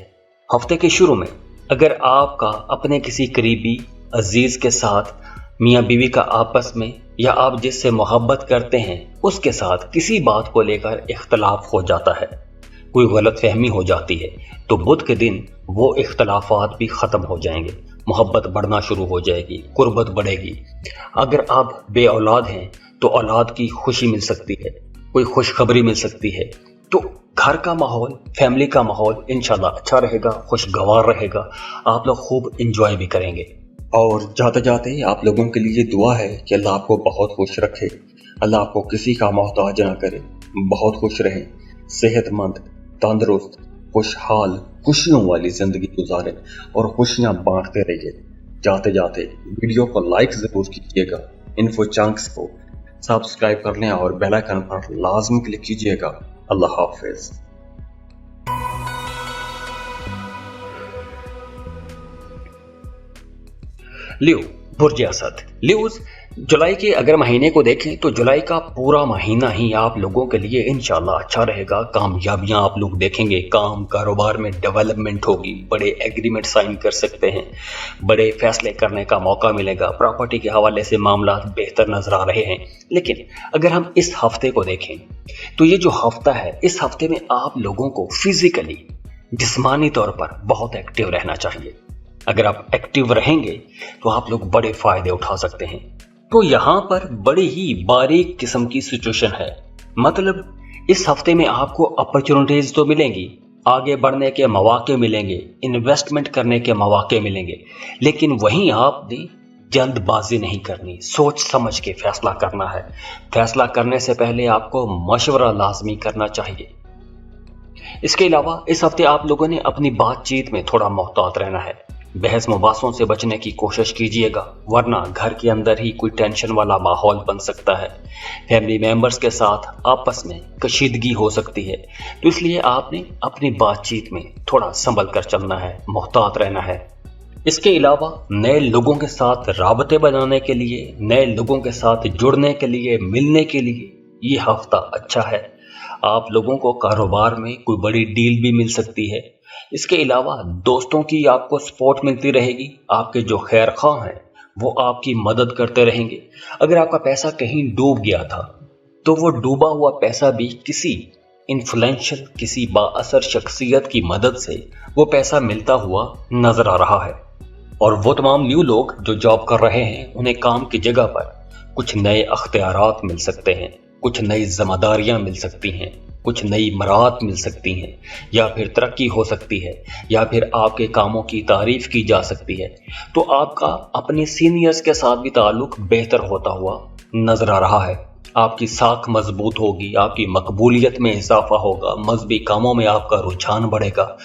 Speaker 1: हफ्ते के शुरू में अगर आपका अपने किसी करीबी अजीज के साथ, मियाँ बीवी का आपस में, या आप जिससे मोहब्बत करते हैं उसके साथ किसी बात को लेकर इख्तलाफ हो जाता है,
Speaker 2: कोई गलत फहमी हो जाती है तो बुध के दिन वो इख्तलाफात भी ख़त्म हो जाएंगे, मोहब्बत बढ़ना शुरू हो जाएगी, कुर्बत बढ़ेगी। अगर आप बे औलाद हैं तो औलाद की खुशी मिल सकती है, कोई खुशखबरी मिल सकती है। तो घर का माहौल, फैमिली का माहौल इंशाल्लाह अच्छा रहेगा, खुशगवार रहेगा, आप लोग खूब इंजॉय भी करेंगे।
Speaker 1: और जाते जाते आप लोगों के लिए दुआ है कि अल्लाह आपको बहुत खुश रखे, अल्लाह आपको किसी का मोहताज ना करे, बहुत खुश रहें, सेहतमंद, तंदुरुस्त, खुशहाल, खुशियों वाली जिंदगी गुजारें और खुशियां बांटते रहिए। जाते जाते वीडियो को लाइक जरूर कीजिएगा, इन्फो चंक्स को सब्सक्राइब कर लें और बेल आइकन पर लाजमी क्लिक कीजिएगा। अल्लाह हाफिज।
Speaker 2: लियो, बुर्ज असद। लियोज, जुलाई के अगर महीने को देखें तो जुलाई का पूरा महीना ही आप लोगों के लिए इंशाल्लाह अच्छा रहेगा। कामयाबियां आप लोग देखेंगे, काम कारोबार में डेवलपमेंट होगी, बड़े एग्रीमेंट साइन कर सकते हैं, बड़े फैसले करने का मौका मिलेगा। प्रॉपर्टी के हवाले से मामला बेहतर नजर आ रहे हैं। लेकिन अगर हम इस हफ्ते को देखें तो ये जो हफ्ता है, इस हफ्ते में आप लोगों को फिजिकली, जिस्मानी तौर पर बहुत एक्टिव रहना चाहिए। अगर आप एक्टिव रहेंगे तो आप लोग बड़े फायदे उठा सकते हैं। तो यहां पर बड़ी ही बारीक किस्म की सिचुएशन है। मतलब इस हफ्ते में आपको अपॉर्चुनिटीज तो मिलेंगी, आगे बढ़ने के मौके मिलेंगे, इन्वेस्टमेंट करने के मौके मिलेंगे, लेकिन वहीं आपने जल्दबाजी नहीं करनी, सोच समझ के फैसला करना है। फैसला करने से पहले आपको मशवरा लाजमी करना चाहिए। इसके अलावा इस हफ्ते आप लोगों ने अपनी बातचीत में थोड़ा मोहतात रहना है। बहस मुबासों से बचने की कोशिश कीजिएगा, वरना घर के अंदर ही कोई टेंशन वाला माहौल बन सकता है। फैमिली मेंबर्स के साथ आपस में कशीदगी हो सकती है, तो इसलिए आपने अपनी बातचीत में थोड़ा संभल कर चलना है, मोहतात रहना है। इसके अलावा नए लोगों के साथ राबते बनाने के लिए, नए लोगों के साथ जुड़ने के लिए, मिलने के लिए ये हफ्ता अच्छा है। आप लोगों को कारोबार में कोई बड़ी डील भी मिल सकती है। इसके अलावा दोस्तों की आपको सपोर्ट मिलती रहेगी। आपके जो खैर ख्वाह हैं वो आपकी मदद करते रहेंगे। अगर आपका पैसा कहीं डूब गया था तो वो डूबा हुआ पैसा भी किसी इन्फ्लुएंशियल, किसी बाअसर शख्सियत की मदद से वो पैसा मिलता हुआ नजर आ रहा है। और वो तमाम न्यू लोग जो जॉब कर रहे हैं, उन्हें काम की जगह पर कुछ नए अख्तियारात मिल सकते हैं, कुछ नई जिम्मेदारियां मिल सकती हैं, कुछ नई मराहत मिल सकती हैं, या फिर तरक्की हो सकती है, या फिर आपके कामों की तारीफ की जा सकती है। तो आपका अपने सीनियर्स के साथ भी ताल्लुक बेहतर होता हुआ नजर आ रहा है। आपकी साख मजबूत होगी, आपकी मकबूलियत में इजाफा होगा, मजहबी कामों में आपका रुझान बढ़ेगा,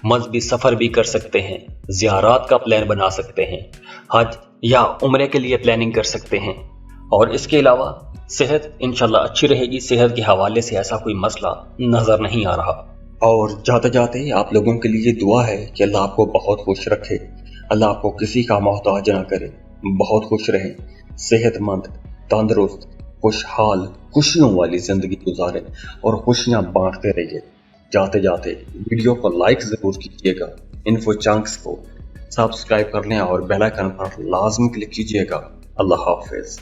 Speaker 2: मजहबी सफ़र भी कर सकते हैं, ज़ियारात का प्लान बना सकते हैं, हज या उम्रे के लिए प्लानिंग कर सकते हैं। और इसके अलावा सेहत इंशाल्लाह अच्छी रहेगी। सेहत के हवाले से ऐसा कोई मसला नजर नहीं आ रहा।
Speaker 1: और जाते जाते आप लोगों के लिए दुआ है कि अल्लाह आपको बहुत खुश रखे, अल्लाह आपको किसी का मोहताज ना करे, बहुत खुश रहें, सेहतमंद, तंदुरुस्त, खुशहाल, खुशियों वाली जिंदगी गुजारें और खुशियां बांटते रहिए। जाते जाते वीडियो को लाइक जरूर कीजिएगा, इन्फो चंक्स को सब्सक्राइब कर लें और बेल आइकन पर लाजमी क्लिक कीजिएगा। अल्लाह हाफिज।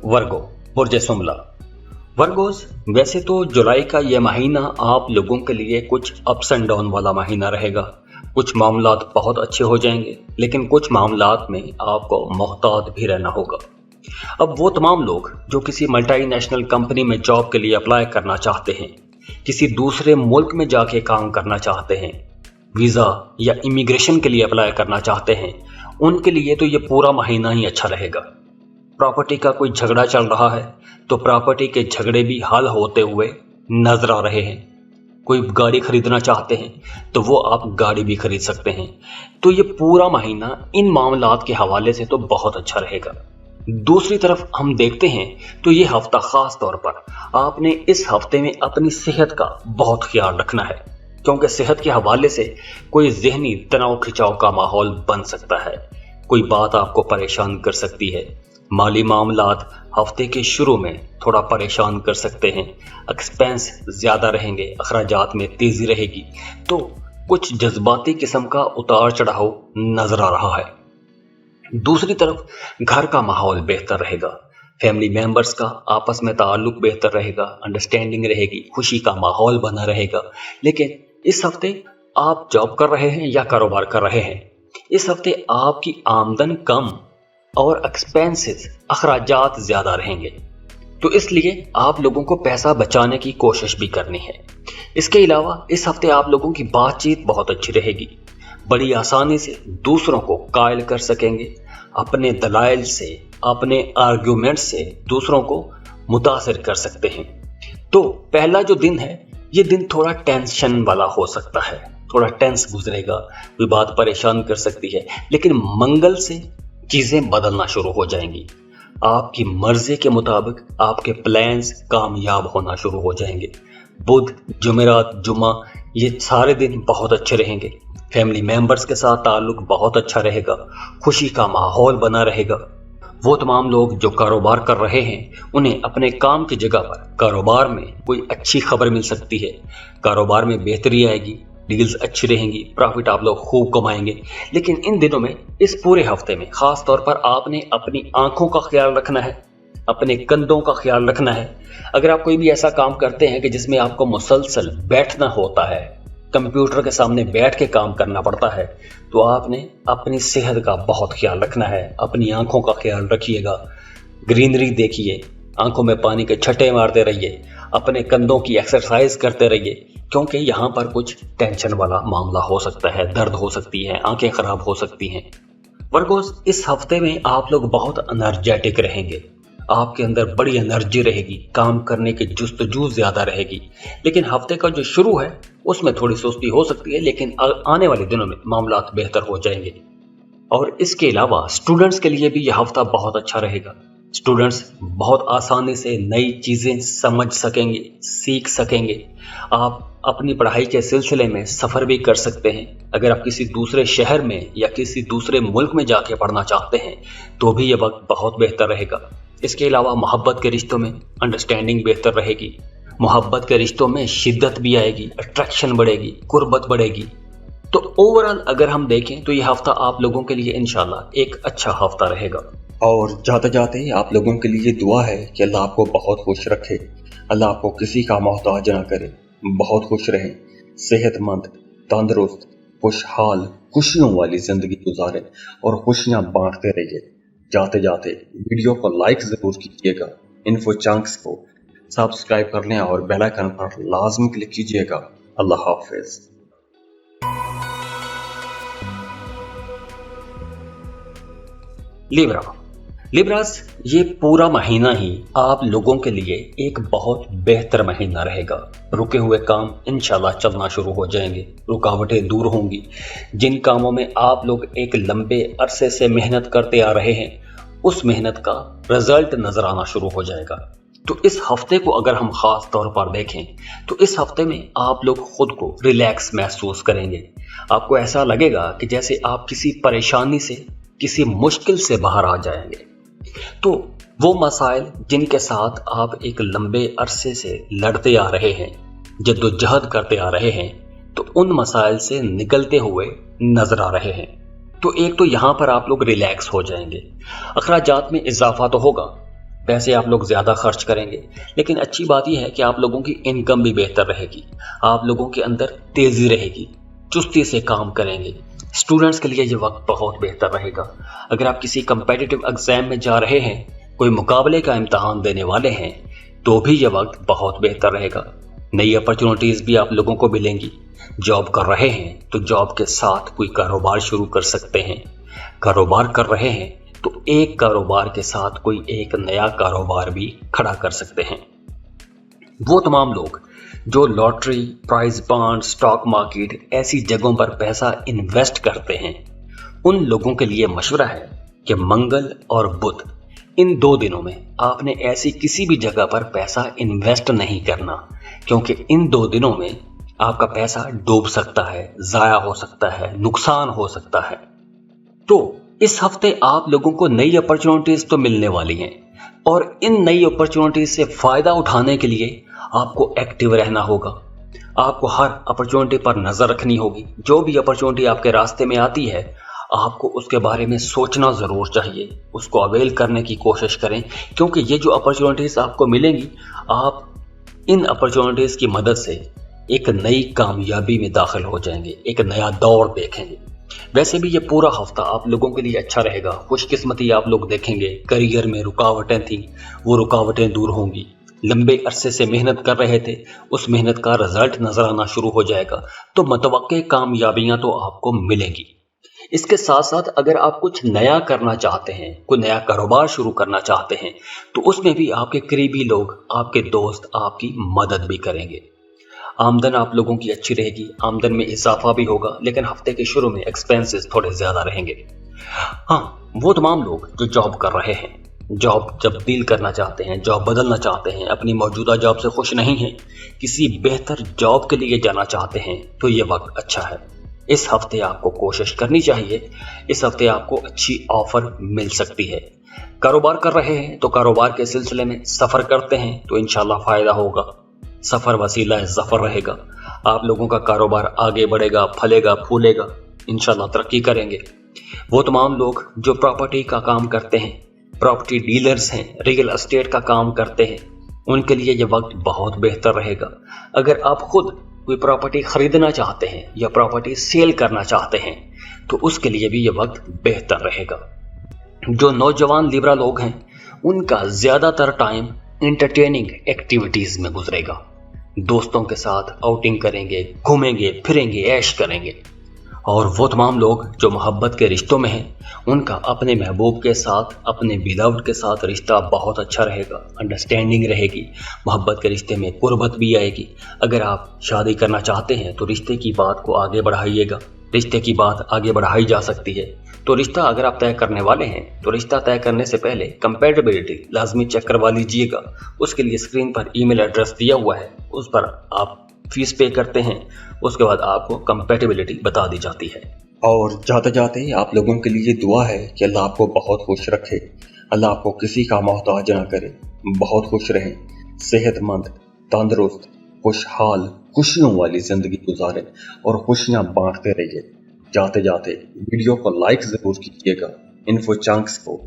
Speaker 2: वर्गो, बुर्ज सुमला। वर्गोस, वैसे तो जुलाई का यह महीना आप लोगों के लिए कुछ अप्स एंड डाउन वाला महीना रहेगा। कुछ मामलात बहुत अच्छे हो जाएंगे, लेकिन कुछ मामलात में आपको मोहतात भी रहना होगा। अब वो तमाम लोग जो किसी मल्टीनेशनल कंपनी में जॉब के लिए अप्लाई करना चाहते हैं, किसी दूसरे मुल्क में जाके काम करना चाहते हैं, वीज़ा या इमिग्रेशन के लिए अप्लाई करना चाहते हैं, उनके लिए तो ये पूरा महीना ही अच्छा रहेगा। प्रॉपर्टी का कोई झगड़ा चल रहा है तो प्रॉपर्टी के झगड़े भी हल होते हुए नजर आ रहे हैं। कोई गाड़ी खरीदना चाहते हैं तो वो आप गाड़ी भी खरीद सकते हैं। तो ये पूरा महीना इन मामलात के हवाले से तो बहुत अच्छा रहेगा। दूसरी तरफ हम देखते हैं तो ये हफ्ता खास तौर पर आपने इस हफ्ते में अपनी सेहत का बहुत ख्याल रखना है, क्योंकि सेहत के हवाले से कोई जहनी तनाव खिंचाव का माहौल बन सकता है। कोई बात आपको परेशान कर सकती है। माली मामलात हफ्ते के शुरू में थोड़ा परेशान कर सकते हैं। एक्सपेंस ज़्यादा रहेंगे, अखराजात में तेज़ी रहेगी, तो कुछ जज्बाती किस्म का उतार चढ़ाव नजर आ रहा है। दूसरी तरफ घर का माहौल बेहतर रहेगा, फैमिली मेंबर्स का आपस में ताल्लुक बेहतर रहेगा, अंडरस्टैंडिंग रहेगी, खुशी का माहौल बना रहेगा। लेकिन इस हफ्ते आप जॉब कर रहे हैं या कारोबार कर रहे हैं, इस हफ्ते आपकी आमदन कम और एक्सपेंसेस अखराजात ज़्यादा रहेंगे, तो इसलिए आप लोगों को पैसा बचाने की कोशिश भी करनी है। इसके अलावा इस हफ्ते आप लोगों की बातचीत बहुत अच्छी रहेगी, बड़ी आसानी से दूसरों को कायल कर सकेंगे, अपने दलाइल से, अपने आर्ग्यूमेंट से दूसरों को मुतासिर कर सकते हैं। तो पहला जो दिन है, ये दिन थोड़ा टेंशन वाला हो सकता है, थोड़ा टेंस गुजरेगा, कोई बात परेशान कर सकती है, लेकिन मंगल से चीजें बदलना शुरू हो जाएंगी। आपकी मर्जी के मुताबिक आपके प्लान्स कामयाब होना शुरू हो जाएंगे। बुध, जुमेरात, जुमा, ये सारे दिन बहुत अच्छे रहेंगे। फैमिली मेंबर्स के साथ ताल्लुक बहुत अच्छा रहेगा, खुशी का माहौल बना रहेगा। वो तमाम लोग जो कारोबार कर रहे हैं, उन्हें अपने काम की जगह पर कारोबार में कोई अच्छी खबर मिल सकती है, कारोबार में बेहतरी आएगी, डील्स अच्छी रहेंगी, प्रॉफिट आप लोग खूब कमाएंगे। लेकिन इन दिनों में, इस पूरे हफ्ते में खास तौर पर आपने अपनी आंखों का ख्याल रखना है, अपने कंधों का ख्याल रखना है। अगर आप कोई भी ऐसा काम करते हैं कि जिसमें आपको मुसलसल बैठना होता है, कंप्यूटर के सामने बैठ के काम करना पड़ता है, तो आपने अपनी सेहत का बहुत ख्याल रखना है। अपनी आंखों का ख्याल रखिएगा, ग्रीनरी देखिए, आंखों में पानी के छट्टे मारते रहिए, अपने कंधों की एक्सरसाइज करते रहिए, क्योंकि यहाँ पर कुछ टेंशन वाला मामला हो सकता है, दर्द हो सकती है, आंखें खराब हो सकती हैं। वर्गोस, इस हफ्ते में आप लोग बहुत एनर्जेटिक रहेंगे, आपके अंदर बड़ी एनर्जी रहेगी, काम करने की जुस्तजू ज्यादा रहेगी। लेकिन हफ्ते का जो शुरू है उसमें थोड़ी सुस्ती हो सकती है, लेकिन आने वाले दिनों में मामलात बेहतर हो जाएंगे। और इसके अलावा स्टूडेंट्स के लिए भी यह हफ्ता बहुत अच्छा रहेगा। स्टूडेंट्स बहुत आसानी से नई चीजें समझ सकेंगे, सीख सकेंगे। आप अपनी पढ़ाई के सिलसिले में सफर भी कर सकते हैं। अगर आप किसी दूसरे शहर में या किसी दूसरे मुल्क में जाके पढ़ना चाहते हैं, तो भी यह वक्त बहुत बेहतर रहेगा। इसके अलावा मोहब्बत के रिश्तों में अंडरस्टैंडिंग बेहतर रहेगी, मोहब्बत के रिश्तों में शिद्दत भी आएगी, अट्रैक्शन बढ़ेगी, कुर्बत बढ़ेगी। तो ओवरऑल अगर हम देखें तो यह हफ्ता आप लोगों के लिए इंशाल्लाह एक अच्छा हफ्ता रहेगा।
Speaker 1: और जाते जाते आप लोगों के लिए दुआ है कि अल्लाह आपको बहुत खुश रखे, अल्लाह आपको किसी का मोहताज ना करे, बहुत खुश रहें, सेहतमंद, तंदुरुस्त, खुशहाल, खुशियों वाली जिंदगी गुजारें और खुशियां बांटते रहिए। जाते जाते वीडियो को लाइक जरूर कीजिएगा, इन्फो चंक्स को सब्सक्राइब कर लें और बेल आइकन पर लाजमी क्लिक कीजिएगा। अल्लाह हाफिज।
Speaker 2: लिब्रास, ये पूरा महीना ही आप लोगों के लिए एक बहुत बेहतर महीना रहेगा। रुके हुए काम इंशाल्लाह चलना शुरू हो जाएंगे, रुकावटें दूर होंगी। जिन कामों में आप लोग एक लंबे अरसे से मेहनत करते आ रहे हैं, उस मेहनत का रिजल्ट नजर आना शुरू हो जाएगा। तो इस हफ्ते को अगर हम खास तौर पर देखें, तो इस हफ्ते में आप लोग खुद को रिलैक्स महसूस करेंगे। आपको ऐसा लगेगा कि जैसे आप किसी परेशानी से, किसी मुश्किल से बाहर आ जाएंगे। तो वो मसाइल जिनके साथ आप एक लंबे अरसे से लड़ते आ रहे हैं, जद्दोजहद करते आ रहे हैं, तो उन मसाइल से निकलते हुए नजर आ रहे हैं। तो एक तो यहाँ पर आप लोग रिलैक्स हो जाएंगे। अखराजात में इजाफा तो होगा, पैसे आप लोग ज्यादा खर्च करेंगे, लेकिन अच्छी बात यह है कि आप लोगों की इनकम भी बेहतर रहेगी, आप लोगों के अंदर तेजी रहेगी, चुस्ती से काम करेंगे। स्टूडेंट्स के लिए ये वक्त बहुत बेहतर रहेगा। अगर आप किसी कंपेटिटिव एग्जाम में जा रहे हैं, कोई मुकाबले का इम्तहान देने वाले हैं, तो भी ये वक्त बहुत बेहतर रहेगा। नई अपॉर्चुनिटीज भी आप लोगों को मिलेंगी। जॉब कर रहे हैं तो जॉब के साथ कोई कारोबार शुरू कर सकते हैं। कारोबार कर रहे हैं तो एक कारोबार के साथ कोई एक नया कारोबार भी खड़ा कर सकते हैं। वो तमाम लोग जो lottery, prize bond, stock market ऐसी जगहों पर पैसा इन्वेस्ट करते हैं, उन लोगों के लिए मशवरा है कि मंगल और बुध, इन 2 दिनों में आपने ऐसी किसी भी जगह पर पैसा इन्वेस्ट नहीं करना, क्योंकि इन 2 दिनों में आपका पैसा डूब सकता है, जाया हो सकता है, नुकसान हो सकता है। तो इस हफ्ते आप लोगों को नई अपॉर्चुनिटीज तो मिलने वाली हैं, और इन नई अपॉर्चुनिटीज से फायदा उठाने के लिए आपको एक्टिव रहना होगा। आपको हर अपॉर्चुनिटी पर नजर रखनी होगी। जो भी अपॉर्चुनिटी आपके रास्ते में आती है, آپ کو उसके बारे में सोचना ज़रूर चाहिए, उसको अवेल करने की कोशिश करें, क्योंकि ये जो अपॉर्चुनिटीज़ आपको मिलेंगी, आप इन अपॉर्चुनिटीज़ की मदद से एक नई कामयाबी में दाखिल हो जाएंगे, एक नया दौर देखेंगे। वैसे भी ये पूरा हफ्ता आप लोगों के लिए अच्छा रहेगा, खुशकिस्मती आप लोग देखेंगे। करियर में रुकावटें थी, वो रुकावटें दूर होंगी। लंबे अरसे से मेहनत कर रहे थे, उस मेहनत का रिजल्ट नजर आना शुरू हो जाएगा, तो मतवक्के कामयाबियां तो आपको मिलेंगी। इसके साथ साथ अगर आप कुछ नया करना चाहते हैं, कोई नया कारोबार शुरू करना चाहते हैं, तो उसमें भी आपके करीबी लोग, आपके दोस्त आपकी मदद भी करेंगे। आमदन आप लोगों की अच्छी रहेगी, आमदन में इजाफा भी होगा, लेकिन हफ्ते के शुरू में एक्सपेंसेस थोड़े ज्यादा रहेंगे। हाँ, वो तमाम लोग जो जॉब कर रहे हैं, जॉब जब डील करना चाहते हैं, जॉब बदलना चाहते हैं, अपनी मौजूदा जॉब से खुश नहीं हैं, किसी बेहतर जॉब के लिए जाना चाहते हैं, तो ये वक्त अच्छा है। इस हफ्ते आपको कोशिश करनी चाहिए, इस हफ्ते आपको अच्छी ऑफर मिल सकती है। कारोबार कर रहे हैं तो कारोबार के सिलसिले में सफ़र करते हैं तो इंशाल्लाह फ़ायदा होगा। सफ़र वसीला ज़फ़र रहेगा, आप लोगों का कारोबार आगे बढ़ेगा, फलेगा, फूलेगा, इंशाल्लाह तरक्की करेंगे। वो तमाम लोग जो प्रॉपर्टी का काम करते हैं, प्रॉपर्टी डीलर्स हैं, रियल एस्टेट का काम करते हैं, उनके लिए ये वक्त बहुत बेहतर रहेगा। अगर आप खुद कोई प्रॉपर्टी खरीदना चाहते हैं या प्रॉपर्टी सेल करना चाहते हैं, तो उसके लिए भी ये वक्त बेहतर रहेगा। जो नौजवान लिब्रा लोग हैं, उनका ज़्यादातर टाइम एंटरटेनिंग एक्टिविटीज़ में गुजरेगा। दोस्तों के साथ आउटिंग करेंगे, घूमेंगे फिरेंगे, ऐश करेंगे। और वो तमाम लोग जो मोहब्बत के रिश्तों में हैं, उनका अपने महबूब के साथ, अपने बिलव्ड के साथ रिश्ता बहुत अच्छा रहेगा, अंडरस्टैंडिंग रहेगी, मोहब्बत के रिश्ते में कुर्बत भी आएगी। अगर आप शादी करना चाहते हैं तो रिश्ते की बात को आगे बढ़ाइएगा, रिश्ते की बात आगे बढ़ाई जा सकती है। तो रिश्ता अगर आप तय करने वाले हैं तो रिश्ता तय करने से पहले कंपैटिबिलिटी लाजमी चेक करवा लीजिएगा। उसके लिए स्क्रीन पर ईमेल एड्रेस दिया हुआ है, उस पर आप फीस पे करते हैं, उसके बाद आपको कंपैटिबिलिटी बता दी जाती है।
Speaker 1: और जाते जाते आप लोगों के लिए दुआ है कि अल्लाह आपको बहुत खुश रखे, अल्लाह आपको किसी का मोहताज ना करे, बहुत खुश रहें, सेहतमंद, तंदुरुस्त, खुशहाल, खुशियों वाली जिंदगी गुजारें और खुशियां बांटते रहिए। जाते जाते वीडियो को लाइक जरूर कीजिएगा, इन्फो चंक्स को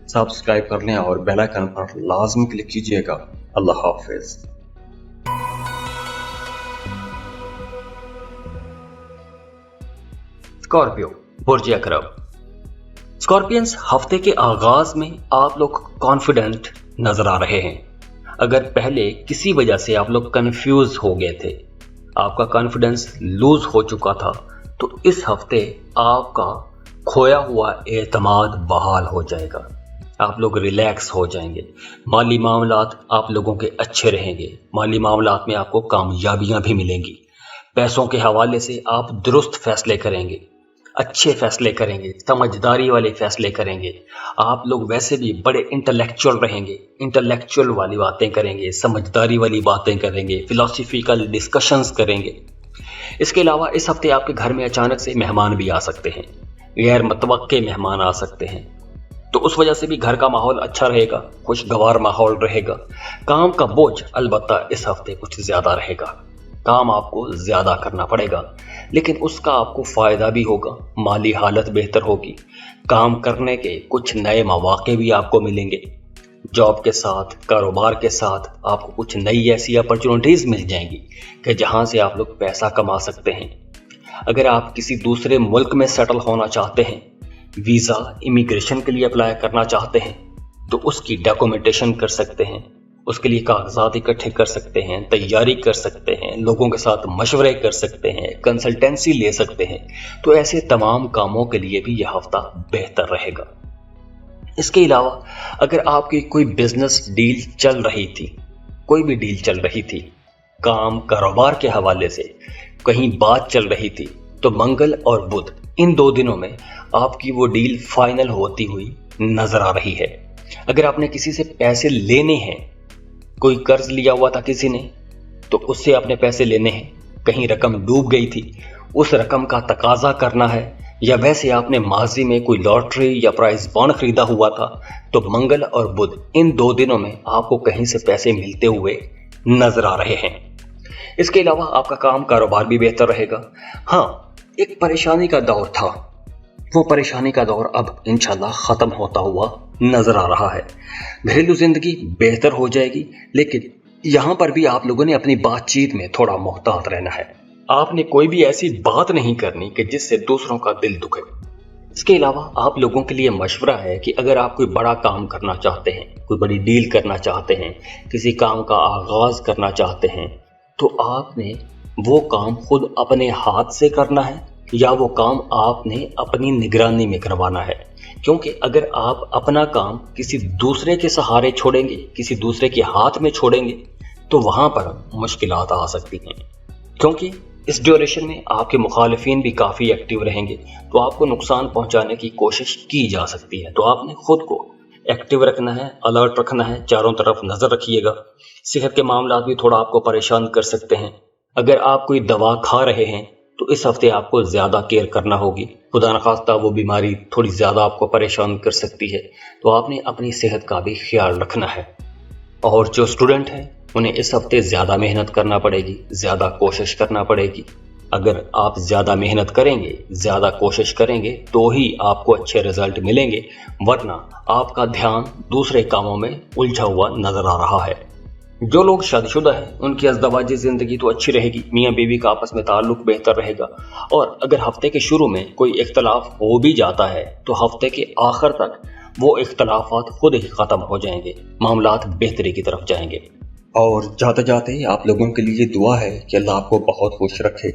Speaker 1: सब्सक्राइब कर लें और बेल आइकन पर लाजमी क्लिक कीजिएगा। अल्लाह हाफिज।
Speaker 2: स्कॉर्पियो, बुर्ज अकरब। स्कॉर्पियंस, हफ्ते के आगाज में आप लोग कॉन्फिडेंट नजर आ रहे हैं। अगर पहले किसी वजह से आप लोग कंफ्यूज हो गए थे, आपका कॉन्फिडेंस लूज हो चुका था, तो इस हफ्ते आपका खोया हुआ एतमाद बहाल हो जाएगा। आप लोग रिलैक्स हो जाएंगे, माली मामलात आप लोगों के अच्छे रहेंगे, माली मामलात में आपको कामयाबियां भी मिलेंगी। पैसों के हवाले से आप दुरुस्त फैसले करेंगे, अच्छे फैसले करेंगे, समझदारी वाले फैसले करेंगे। आप लोग वैसे भी बड़े इंटेलेक्चुअल रहेंगे, इंटेलेक्चुअल वाली बातें करेंगे, समझदारी वाली बातें करेंगे, फिलोसफिकल डिस्कशंस करेंगे। इसके अलावा इस हफ्ते आपके घर में अचानक से मेहमान भी आ सकते हैं, गैर मतवक्के मेहमान आ सकते हैं, तो उस वजह से भी घर का माहौल अच्छा रहेगा, खुशगवार माहौल रहेगा। काम का बोझ अलबत्ता इस हफ्ते कुछ ज्यादा रहेगा, काम आपको ज्यादा करना पड़ेगा, लेकिन उसका आपको फायदा भी होगा, माली हालत बेहतर होगी, काम करने के कुछ नए मौके भी आपको मिलेंगे। जॉब के साथ, कारोबार के साथ आपको कुछ नई ऐसी अपॉर्चुनिटीज मिल जाएंगी कि जहां से आप लोग पैसा कमा सकते हैं। अगर आप किसी दूसरे मुल्क में सेटल होना चाहते हैं, वीजा, इमिग्रेशन के लिए अप्लाई करना चाहते हैं, तो उसकी डॉक्यूमेंटेशन कर सकते हैं, उसके लिए कागजात इकट्ठे कर सकते हैं, तैयारी कर सकते हैं, लोगों के साथ मशवरे कर सकते हैं, कंसल्टेंसी ले सकते हैं। तो ऐसे तमाम कामों के लिए भी यह हफ्ता बेहतर रहेगा। इसके अलावा अगर आपकी कोई बिजनेस डील चल रही थी, कोई भी डील चल रही थी, काम कारोबार के हवाले से कहीं बात चल रही थी, तो मंगल और बुध इन 2 दिनों में आपकी वो डील फाइनल होती हुई नजर आ रही है। अगर आपने किसी से पैसे लेने हैं, कोई कर्ज लिया हुआ था किसी ने, तो उससे आपने पैसे लेने हैं, कहीं रकम डूब गई थी, उस रकम का तकाजा करना है, या वैसे आपने माजी में कोई लॉटरी या प्राइज बॉन्ड खरीदा हुआ था, तो मंगल और बुध इन 2 दिनों में आपको कहीं से पैसे मिलते हुए नजर आ रहे हैं। इसके अलावा आपका काम कारोबार भी बेहतर रहेगा। हाँ, एक परेशानी का दौर था, वो परेशानी का दौर अब इंशाल्लाह ख़त्म होता हुआ नज़र आ रहा है। घरेलू ज़िंदगी बेहतर हो जाएगी, लेकिन यहाँ पर भी आप लोगों ने अपनी बातचीत में थोड़ा मोहतात रहना है। आपने कोई भी ऐसी बात नहीं करनी कि जिससे दूसरों का दिल दुखे। इसके अलावा आप लोगों के लिए मशवरा है कि अगर आप कोई बड़ा काम करना चाहते हैं, कोई बड़ी डील करना चाहते हैं, किसी काम का आगाज़ करना चाहते हैं, तो आपने वो काम खुद अपने हाथ से करना है या वो काम आपने अपनी निगरानी में करवाना है। क्योंकि अगर आप अपना काम किसी दूसरे के सहारे छोड़ेंगे, किसी दूसरे के हाथ में छोड़ेंगे, तो वहाँ पर मुश्किलात आ सकती हैं। क्योंकि इस ड्यूरेशन में आपके मुखालिफिन भी काफ़ी एक्टिव रहेंगे, तो आपको नुकसान पहुंचाने की कोशिश की जा सकती है। तो आपने खुद को एक्टिव रखना है, अलर्ट रखना है, चारों तरफ नज़र रखिएगा। सेहत के मामला भी थोड़ा आपको परेशान कर सकते हैं। अगर आप कोई दवा खा रहे हैं तो इस हफ्ते आपको ज़्यादा केयर करना होगी। खुदा न खास्ता वो बीमारी थोड़ी ज़्यादा आपको परेशान कर सकती है, तो आपने अपनी सेहत का भी ख्याल रखना है। और जो स्टूडेंट हैं उन्हें इस हफ्ते ज़्यादा मेहनत करना पड़ेगी, ज़्यादा कोशिश करना पड़ेगी। अगर आप ज़्यादा मेहनत करेंगे, ज़्यादा कोशिश करेंगे, तो ही आपको अच्छे रिजल्ट मिलेंगे, वरना आपका ध्यान दूसरे कामों में उलझा हुआ नज़र आ रहा है। जो लोग शादीशुदा हैं उनकी अज़दवाजी ज़िंदगी तो अच्छी रहेगी, मियाँ बीवी का आपस में ताल्लुक बेहतर रहेगा। और अगर हफ्ते के शुरू में कोई इख्तलाफ हो भी जाता है तो हफ्ते के आखिर तक वो इख्तलाफात खुद ही ख़त्म हो जाएंगे, मामलात बेहतरी की तरफ जाएंगे।
Speaker 1: और जाते जाते आप लोगों के लिए दुआ है कि अल्लाह आपको बहुत खुश रखे,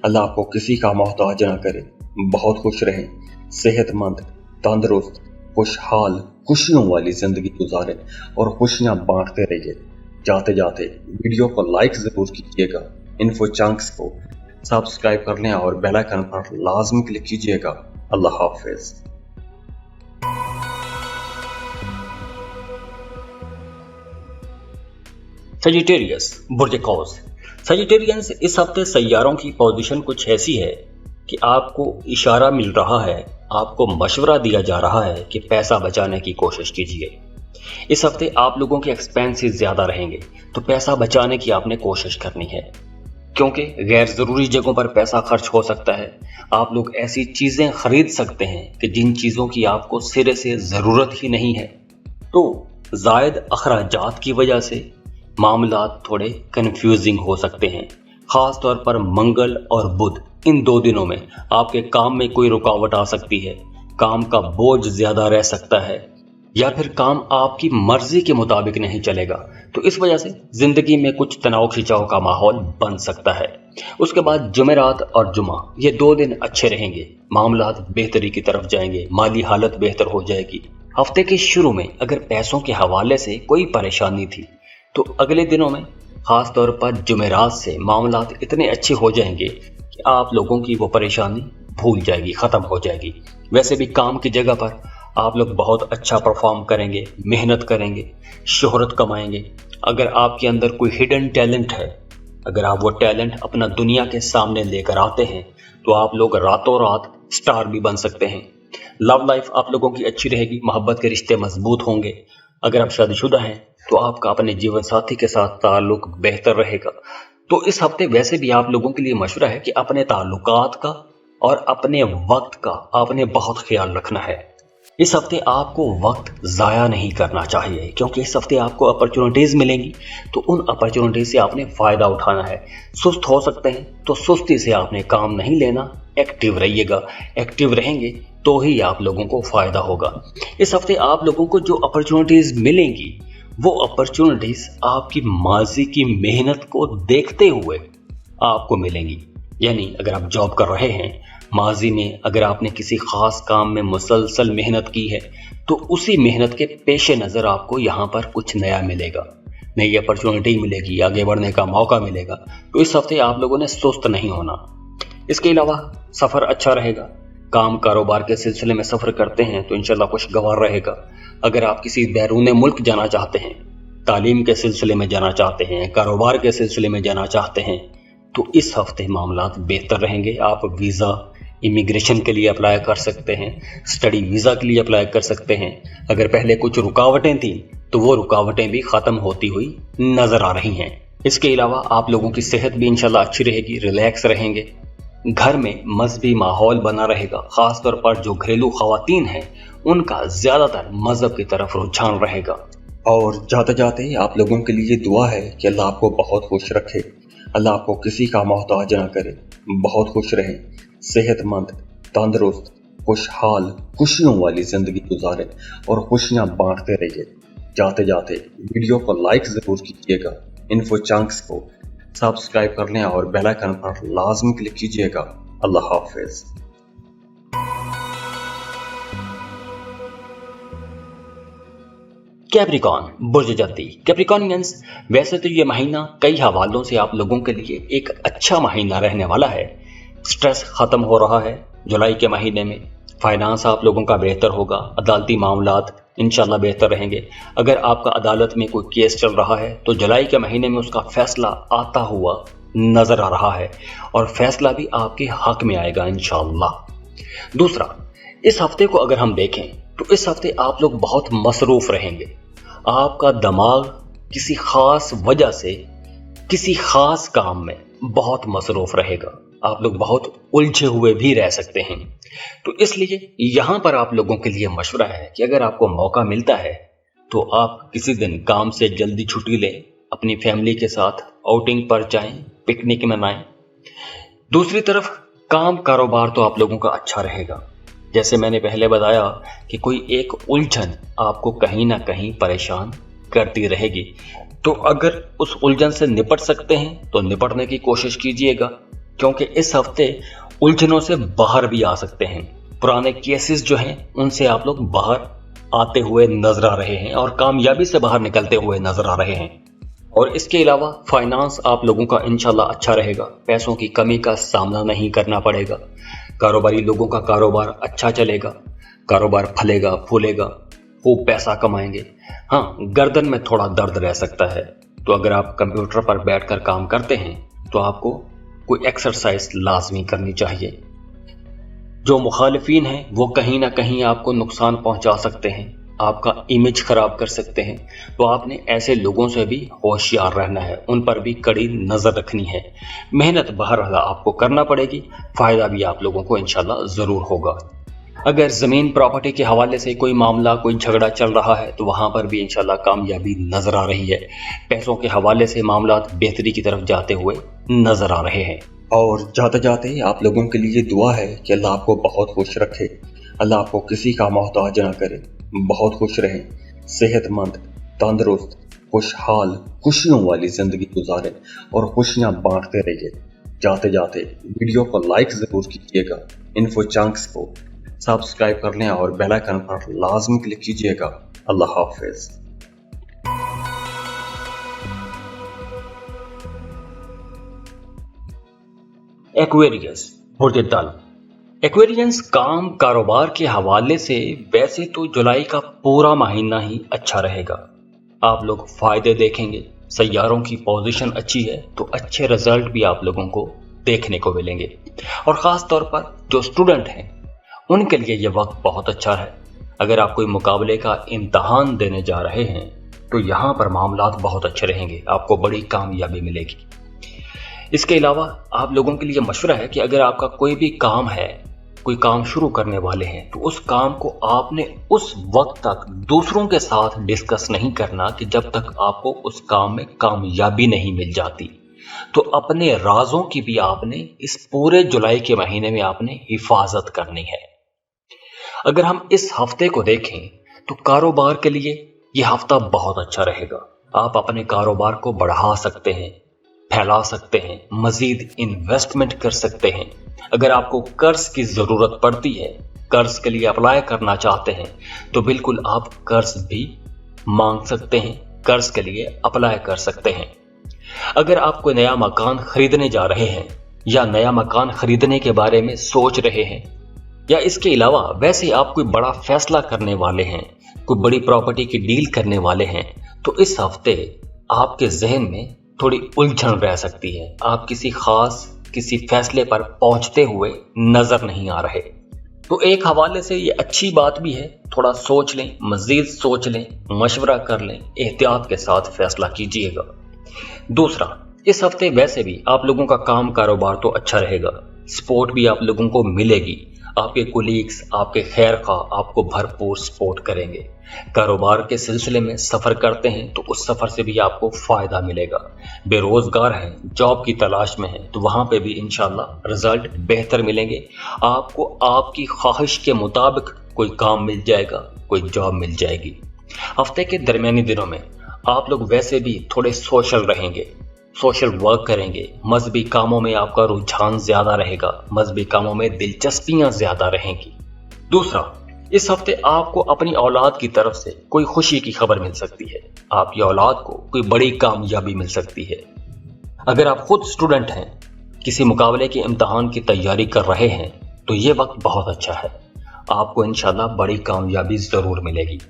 Speaker 1: अल्लाह आपको किसी का मोहताज ना करे, बहुत खुश रहें, सेहतमंद, तंदुरुस्त, खुशहाल, खुशियों वाली ज़िंदगी गुजारें और खुशियाँ बांटते रहिए। जाते जाते वीडियो को लाइक ज़रूर कीजिएगा, इन्फो चंक्स को सब्सक्राइब करने और बेल आइकन पर लाजमी क्लिक कीजिएगा। अल्लाह हाफिज़।
Speaker 2: सजिटेरियस बुर्ज कौस। सजिटेरियंस, इस हफ्ते सैयारों की पोजीशन कुछ ऐसी है कि आपको इशारा मिल रहा है, आपको मशवरा दिया जा रहा है कि पैसा बचाने की कोशिश कीजिए। इस हफ्ते आप लोगों के एक्सपेंसेस ज़्यादा रहेंगे, तो पैसा बचाने की आपने कोशिश करनी है। क्योंकि गैर ज़रूरी जगहों पर पैसा खर्च हो सकता है। आप लोग ऐसी चीज़ें खरीद सकते हैं कि जिन चीज़ों की आपको सिरे से ज़रूरत ही नहीं है। तो ज़ायद अखराजात की वजह से मामलात थोड़े कंफ्यूजिंग हो सकते हैं। ख़ास तौर पर मंगल और बुध, इन 2 दिनों में आपके काम में कोई रुकावट आ सकती है, काम का बोझ ज़्यादा रह सकता है, या फिर काम आपकी मर्जी के मुताबिक नहीं चलेगा। तो इस वजह से ज़िंदगी में कुछ तनाव खिंचाव का माहौल बन सकता है। उसके बाद जुमेरात और जुमा, ये 2 दिन अच्छे रहेंगे, मामलात बेहतरी की तरफ जाएंगे, माली हालत बेहतर हो जाएगी। हफ्ते के शुरू में अगर पैसों के हवाले से कोई परेशानी थी, तो अगले दिनों में ख़ास तौर पर जुमेरात से मामलात इतने अच्छे हो जाएंगे कि आप लोगों की वो परेशानी भूल जाएगी, ख़त्म हो जाएगी। वैसे भी काम की जगह पर आप लोग बहुत अच्छा परफॉर्म करेंगे, मेहनत करेंगे, शोहरत कमाएंगे। अगर आपके अंदर कोई हिडन टैलेंट है, अगर आप वो टैलेंट अपना दुनिया के सामने लेकर आते हैं, तो आप लोग रातों रात स्टार भी बन सकते हैं। लव लाइफ आप लोगों की अच्छी रहेगी, मोहब्बत के रिश्ते मजबूत होंगे। अगर आप शादीशुदा हैं तो आपका अपने जीवन साथी के साथ ताल्लुक बेहतर रहेगा। तो इस हफ्ते वैसे भी आप लोगों के लिए मशवरा है कि अपने ताल्लुकात का और अपने वक्त का आपने बहुत ख्याल रखना है। इस हफ्ते आपको वक्त ज़ाया नहीं करना चाहिए, क्योंकि इस हफ्ते आपको अपॉर्चुनिटीज़ मिलेंगी, तो उन अपॉर्चुनिटीज़ से आपने फ़ायदा उठाना है। सुस्त हो सकते हैं तो सुस्ती से आपने काम नहीं लेना, एक्टिव रहिएगा। एक्टिव रहेंगे तो ही आप लोगों को फ़ायदा होगा। इस हफ्ते आप लोगों को जो अपॉर्चुनिटीज़ मिलेंगी, वो अपॉर्चुनिटीज़ आपकी माजी की मेहनत को देखते हुए आपको मिलेंगी। यानी अगर आप जॉब कर रहे हैं, माजी में अगर आपने किसी ख़ास काम में मुसलसल मेहनत की है, तो उसी मेहनत के पेश नज़र आपको यहाँ पर कुछ नया मिलेगा, नई अपॉर्चुनिटी मिलेगी, आगे बढ़ने का मौका मिलेगा। तो इस हफ्ते आप लोगों ने सुस्त नहीं होना। इसके अलावा सफ़र अच्छा रहेगा। काम कारोबार के सिलसिले में सफ़र करते हैं तो इंशाल्लाह खुशगवार रहेगा। अगर आप किसी बैरून मुल्क जाना चाहते हैं, तालीम के सिलसिले में जाना चाहते हैं, कारोबार के सिलसिले में जाना चाहते हैं, तो इस हफ्ते मामलात बेहतर रहेंगे। आप वीज़ा, इमिग्रेशन के लिए अप्लाई कर सकते हैं, स्टडी वीज़ा के लिए अप्लाई कर सकते हैं। अगर पहले कुछ रुकावटें थीं तो वो रुकावटें भी ख़त्म होती हुई नज़र आ रही हैं। इसके अलावा आप लोगों की सेहत भी इंशाल्लाह अच्छी रहेगी, रिलैक्स रहेंगे, घर में मजहबी माहौल बना रहेगा। खासतौर पर जो घरेलू खवातीन हैं उनका ज्यादातर मजहब की तरफ रुझान रहेगा।
Speaker 1: और जाते जाते आप लोगों के लिए दुआ है कि अल्लाह आपको बहुत खुश रखे, अल्लाह आपको किसी का मोहताज ना करे, बहुत खुश रहें, सेहतमंद, तंदुरुस्त, खुशहाल, खुशियों वाली जिंदगी गुजारें और खुशियां बांटते रहिए। जाते जाते वीडियो को लाइक जरूर कीजिएगा, इन्फो चंक्स को सब्सक्राइब कर लें और बेल आइकन पर लाजमी क्लिक कीजिएगा। अल्लाह हाफिज।
Speaker 2: कैप्रिकॉन बुर्ज जद्दी। कैप्रिकॉनियंस, वैसे तो ये महीना कई हवालों से आप लोगों के लिए एक अच्छा महीना रहने वाला है। स्ट्रेस खत्म हो रहा है जुलाई के महीने में। फाइनेंस आप लोगों का बेहतर होगा, अदालती मामलात इंशाल्लाह बेहतर रहेंगे। अगर आपका अदालत में कोई केस चल रहा है तो जुलाई के महीने में उसका फैसला आता हुआ नजर आ रहा है और फैसला भी आपके हक में आएगा इंशाल्लाह। दूसरा, इस हफ्ते को अगर हम देखें तो इस हफ्ते आप लोग बहुत मसरूफ रहेंगे। आपका दिमाग किसी खास वजह से किसी खास काम में बहुत मसरूफ रहेगा। आप लोग बहुत उलझे हुए भी रह सकते हैं। तो इसलिए यहां पर आप लोगों के लिए मशवरा है कि अगर आपको मौका मिलता है तो आप किसी दिन काम से जल्दी छुट्टी लें, अपनी फैमिली के साथ आउटिंग पर जाएं, पिकनिक मनाएं। दूसरी तरफ काम कारोबार तो आप लोगों का अच्छा रहेगा। जैसे मैंने पहले बताया कि कोई एक उलझन आपको कहीं ना कहीं परेशान करती रहेगी, तो अगर उस उलझन से निपट सकते हैं तो निपटने की कोशिश कीजिएगा, क्योंकि इस हफ्ते उलझनों से बाहर भी आ सकते हैं। पुराने केसेस जो हैं उनसे आप लोग बाहर आते हुए नजर आ रहे हैं और कामयाबी से बाहर निकलते हुए नजर आ रहे हैं। और इसके अलावा फाइनेंस आप लोगों का इंशाल्लाह अच्छा रहेगा। पैसों की कमी का सामना नहीं करना पड़ेगा। कारोबारी लोगों का कारोबार अच्छा चलेगा, कारोबार फलेगा फूलेगा, खूब पैसा कमाएंगे। हाँ, गर्दन में थोड़ा दर्द रह सकता है, तो अगर आप कंप्यूटर पर बैठकर काम करते हैं तो आपको कोई एक्सरसाइज लाजमी करनी चाहिए। जो मुखालिफिन हैं वो कहीं ना कहीं आपको नुकसान पहुंचा सकते हैं, आपका इमेज खराब कर सकते हैं, तो आपने ऐसे लोगों से भी होशियार रहना है, उन पर भी कड़ी नजर रखनी है। मेहनत बहरहाल आपको करना पड़ेगी, फायदा भी आप लोगों को इंशाल्लाह जरूर होगा। अगर जमीन प्रॉपर्टी के हवाले से कोई मामला, कोई झगड़ा चल रहा है तो वहां पर भी इंशाल्लाह कामयाबी नजर आ रही है। पैसों के हवाले से मामला बेहतरी की तरफ जाते हुए नजर आ रहे हैं।
Speaker 1: और जाते जाते आप लोगों के लिए दुआ है कि अल्लाह आपको बहुत खुश रखे, अल्लाह आपको किसी का मोहताज ना करे, बहुत खुश रहें, सेहतमंद, तंदुरुस्त, खुशहाल, खुशियों वाली जिंदगी गुजारें और खुशियां बांटते रहिए। जाते जाते वीडियो को लाइक जरूर कीजिएगा, इन्फो चंक्स को सब्सक्राइब कर लें और बेल आइकन पर लाजमी क्लिक कीजिएगा। अल्लाह हाफिज।
Speaker 2: एक्वेरियस बुर्ज दल। एक्वेरियंस, काम कारोबार के हवाले से वैसे तो जुलाई का पूरा महीना ही अच्छा रहेगा। आप लोग फायदे देखेंगे, सैयारों की पोजीशन अच्छी है तो अच्छे रिजल्ट भी आप लोगों को देखने को मिलेंगे। और खास तौर पर जो स्टूडेंट हैं उनके लिए यह वक्त बहुत अच्छा है। अगर आप कोई मुकाबले का इम्तहान देने जा रहे हैं तो यहाँ पर मामलात बहुत अच्छे रहेंगे, आपको बड़ी कामयाबी मिलेगी। इसके अलावा आप लोगों के लिए मशवरा है कि अगर आपका कोई भी काम है, कोई काम शुरू करने वाले हैं, तो उस काम को आपने उस वक्त तक दूसरों के साथ डिस्कस नहीं करना कि जब तक आपको उस काम में कामयाबी नहीं मिल जाती। तो अपने राजों की भी आपने इस पूरे जुलाई के महीने में आपने हिफाजत करनी है। अगर हम इस हफ्ते को देखें तो कारोबार के लिए यह हफ्ता बहुत अच्छा रहेगा। आप अपने कारोबार को बढ़ा सकते हैं, फैला सकते हैं, मजीद इन्वेस्टमेंट कर सकते हैं। अगर आपको कर्ज की जरूरत पड़ती है, कर्ज के लिए अप्लाई करना चाहते हैं, तो बिल्कुल आप कर्ज भी मांग सकते हैं, कर्ज के लिए अप्लाई कर सकते हैं। अगर आप कोई नया मकान खरीदने जा रहे हैं या नया मकान खरीदने के बारे में सोच रहे हैं, या इसके अलावा वैसे आप कोई बड़ा फैसला करने वाले हैं, कोई बड़ी प्रॉपर्टी की डील करने वाले हैं, तो इस हफ्ते आपके जहन में थोड़ी उलझन रह सकती है। आप किसी फैसले पर पहुंचते हुए नजर नहीं आ रहे। तो एक हवाले से ये अच्छी बात भी है, थोड़ा सोच लें, मजीद सोच लें, मशवरा कर लें, एहतियात के साथ फैसला कीजिएगा। दूसरा, इस हफ्ते वैसे भी आप लोगों का काम कारोबार तो अच्छा रहेगा। सपोर्ट भी आप लोगों को मिलेगी। आपके कोलीग्स, आपके खैर खवाह आपको भरपूर सपोर्ट करेंगे। कारोबार के सिलसिले में सफ़र करते हैं तो उस सफ़र से भी आपको फ़ायदा मिलेगा। बेरोज़गार हैं, जॉब की तलाश में हैं, तो वहाँ पे भी इंशाल्लाह रिज़ल्ट बेहतर मिलेंगे। आपको आपकी ख्वाहिश के मुताबिक कोई काम मिल जाएगा, कोई जॉब मिल जाएगी। हफ्ते के दरमियानी दिनों में आप लोग वैसे भी थोड़े सोशल रहेंगे, सोशल वर्क करेंगे, मजहबी कामों में आपका रुझान ज्यादा रहेगा, मजहबी कामों में दिलचस्पियां ज्यादा रहेंगी। दूसरा, इस हफ्ते आपको अपनी औलाद की तरफ से कोई खुशी की खबर मिल सकती है। आपकी औलाद को कोई बड़ी कामयाबी मिल सकती है। अगर आप खुद स्टूडेंट हैं, किसी मुकाबले के इम्तिहान की तैयारी कर रहे हैं, तो ये वक्त बहुत अच्छा है। आपको इंशाल्लाह बड़ी कामयाबी जरूर मिलेगी।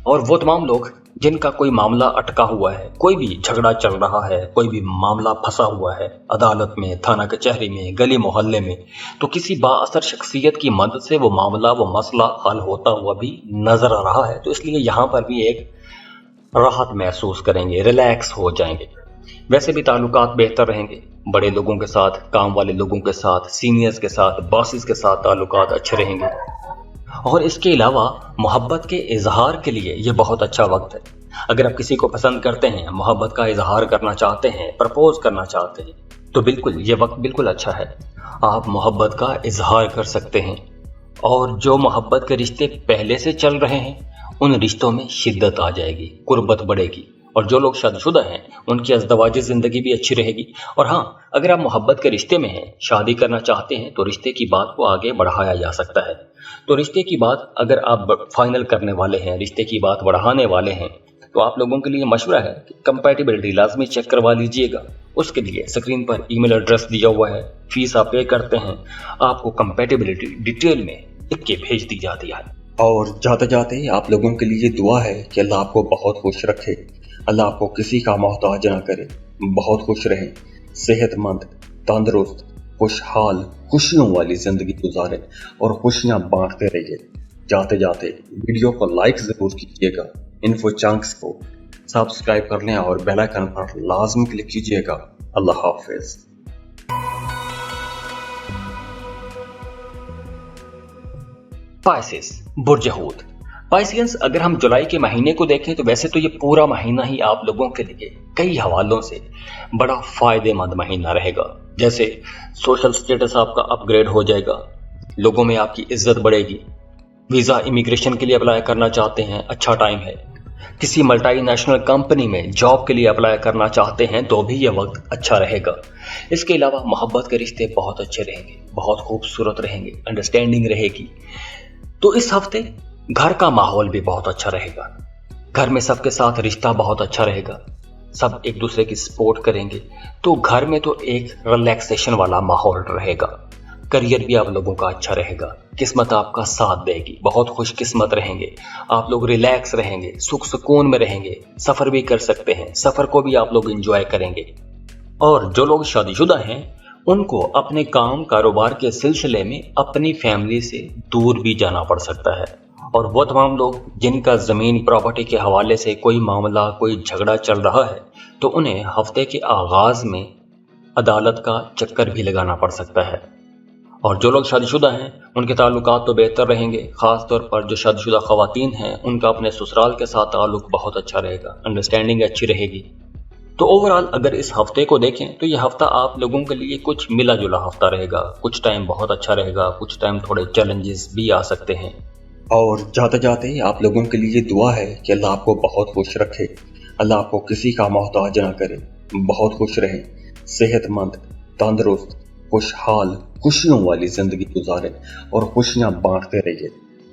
Speaker 2: और वो तमाम लोग जिनका कोई मामला अटका हुआ है, कोई भी झगड़ा चल रहा है, कोई भी मामला फंसा हुआ है अदालत में, थाना कचहरी में, गली मोहल्ले में, तो किसी बाअसर शख्सियत की मदद से वो मामला, वो मसला हल होता हुआ भी नजर आ रहा है। तो इसलिए यहाँ पर भी एक राहत महसूस करेंगे, रिलैक्स हो जाएंगे। वैसे भी ताल्लुकात बेहतर रहेंगे, बड़े लोगों के साथ, काम वाले लोगों के साथ, सीनियर्स के साथ, बॉसेस के साथ ताल्लुकात अच्छे रहेंगे। और इसके अलावा मोहब्बत के इजहार के लिए ये बहुत अच्छा वक्त है। अगर आप किसी को पसंद करते हैं, मोहब्बत का इजहार करना चाहते हैं, प्रपोज करना चाहते हैं, तो बिल्कुल ये वक्त बिल्कुल अच्छा है। आप मोहब्बत का इजहार कर सकते हैं। और जो मोहब्बत के रिश्ते पहले से चल रहे हैं, उन रिश्तों में शिद्दत आ जाएगी, कुर्बत बढ़ेगी। और जो लोग शादीशुदा हैं, उनकी अज़दवाजी ज़िंदगी भी अच्छी रहेगी। और हाँ, अगर आप मोहब्बत के रिश्ते में हैं, शादी करना चाहते हैं, तो रिश्ते की बात को आगे बढ़ाया जा सकता है। तो रिश्ते की बात अगर आप फाइनल करने वाले हैं, रिश्ते की बात बढ़ाने वाले हैं, तो आप लोगों के लिए मशवरा है कि कंपैटिबिलिटी लाजमी चेक करवा लीजिएगा। उसके लिए स्क्रीन पर ईमेल एड्रेस दिया हुआ है, फीस आप पे करते हैं, आपको कंपैटिबिलिटी डिटेल में लिख के भेज दी जाती है।
Speaker 1: और जाते जाते आप लोगों के लिए दुआ है कि अल्लाह आपको बहुत खुश रखे, अल्लाह आपको किसी का मोहताज ना करे, बहुत खुश रहें, सेहतमंद, तंदुरुस्त, खुशहाल, खुशियों वाली जिंदगी गुजारें और खुशियां बांटते रहिए। जाते जाते वीडियो को लाइक जरूर कीजिएगा, इन्फो चंक्स को सब्सक्राइब कर लें और बेल आइकन पर लाजमी क्लिक कीजिएगा। अल्लाह हाफिज।
Speaker 2: पाइसेस, बुर्ज हूत। पाइसियंस, अगर हम जुलाई के महीने को देखें तो वैसे तो ये पूरा महीना ही आप लोगों के लिए कई हवालों से बड़ा फायदेमंद महीना रहेगा। जैसे सोशल स्टेटस आपका अपग्रेड हो जाएगा, लोगों में आपकी इज्जत बढ़ेगी, वीज़ा इमिग्रेशन के लिए अप्लाई करना चाहते हैं, अच्छा टाइम है। किसी मल्टीनेशनल कंपनी में जॉब के लिए अप्लाई करना चाहते हैं तो भी यह वक्त अच्छा रहेगा। इसके अलावा मोहब्बत के रिश्ते बहुत अच्छे रहेंगे, बहुत खूबसूरत रहेंगे, अंडरस्टैंडिंग रहेगी। तो इस हफ्ते घर का माहौल भी बहुत अच्छा रहेगा। घर में सबके साथ रिश्ता बहुत अच्छा रहेगा, सब एक दूसरे की सपोर्ट करेंगे, तो घर में तो एक रिलैक्सेशन वाला माहौल रहेगा। करियर भी आप लोगों का अच्छा रहेगा, किस्मत आपका साथ देगी, बहुत खुशकिस्मत रहेंगे, आप लोग रिलैक्स रहेंगे, सुख सुकून में रहेंगे, सफर भी कर सकते हैं, सफर को भी आप लोग एंजॉय करेंगे। और जो लोग शादीशुदा हैं, उनको अपने काम कारोबार के सिलसिले में अपनी फैमिली से दूर भी जाना पड़ सकता है। और वो तमाम लोग जिनका ज़मीन प्रॉपर्टी के हवाले से कोई मामला, कोई झगड़ा चल रहा है, तो उन्हें हफ्ते के आगाज़ में अदालत का चक्कर भी लगाना पड़ सकता है। और जो लोग शादीशुदा हैं, उनके ताल्लुकात तो बेहतर रहेंगे। ख़ास तौर पर जो शादीशुदा ख़वातीन हैं, उनका अपने ससुराल के साथ ताल्लुक बहुत अच्छा रहेगा, अंडरस्टैंडिंग अच्छी रहेगी। तो ओवरऑल अगर इस हफ्ते को देखें तो यह हफ्ता आप लोगों के लिए कुछ मिला जुला हफ्ता रहेगा। कुछ टाइम बहुत अच्छा रहेगा, कुछ टाइम थोड़े चैलेंजेस भी आ सकते हैं।
Speaker 1: और जाते जाते आप लोगों के लिए दुआ है कि अल्लाह आपको बहुत खुश रखे, अल्लाह आपको किसी का मोहताज ना करे, बहुत खुश रहें, सेहतमंद, तंदुरुस्त, खुशहाल, खुशियों वाली जिंदगी गुजारें और खुशियां बांटते रहिए।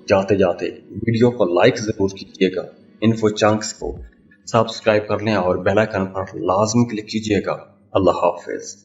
Speaker 1: जाते जाते वीडियो को लाइक जरूर कीजिएगा, इन्फो चंक्स को सब्सक्राइब कर लें और बेल आइकन पर लाजमी क्लिक कीजिएगा। अल्लाह हाफिज।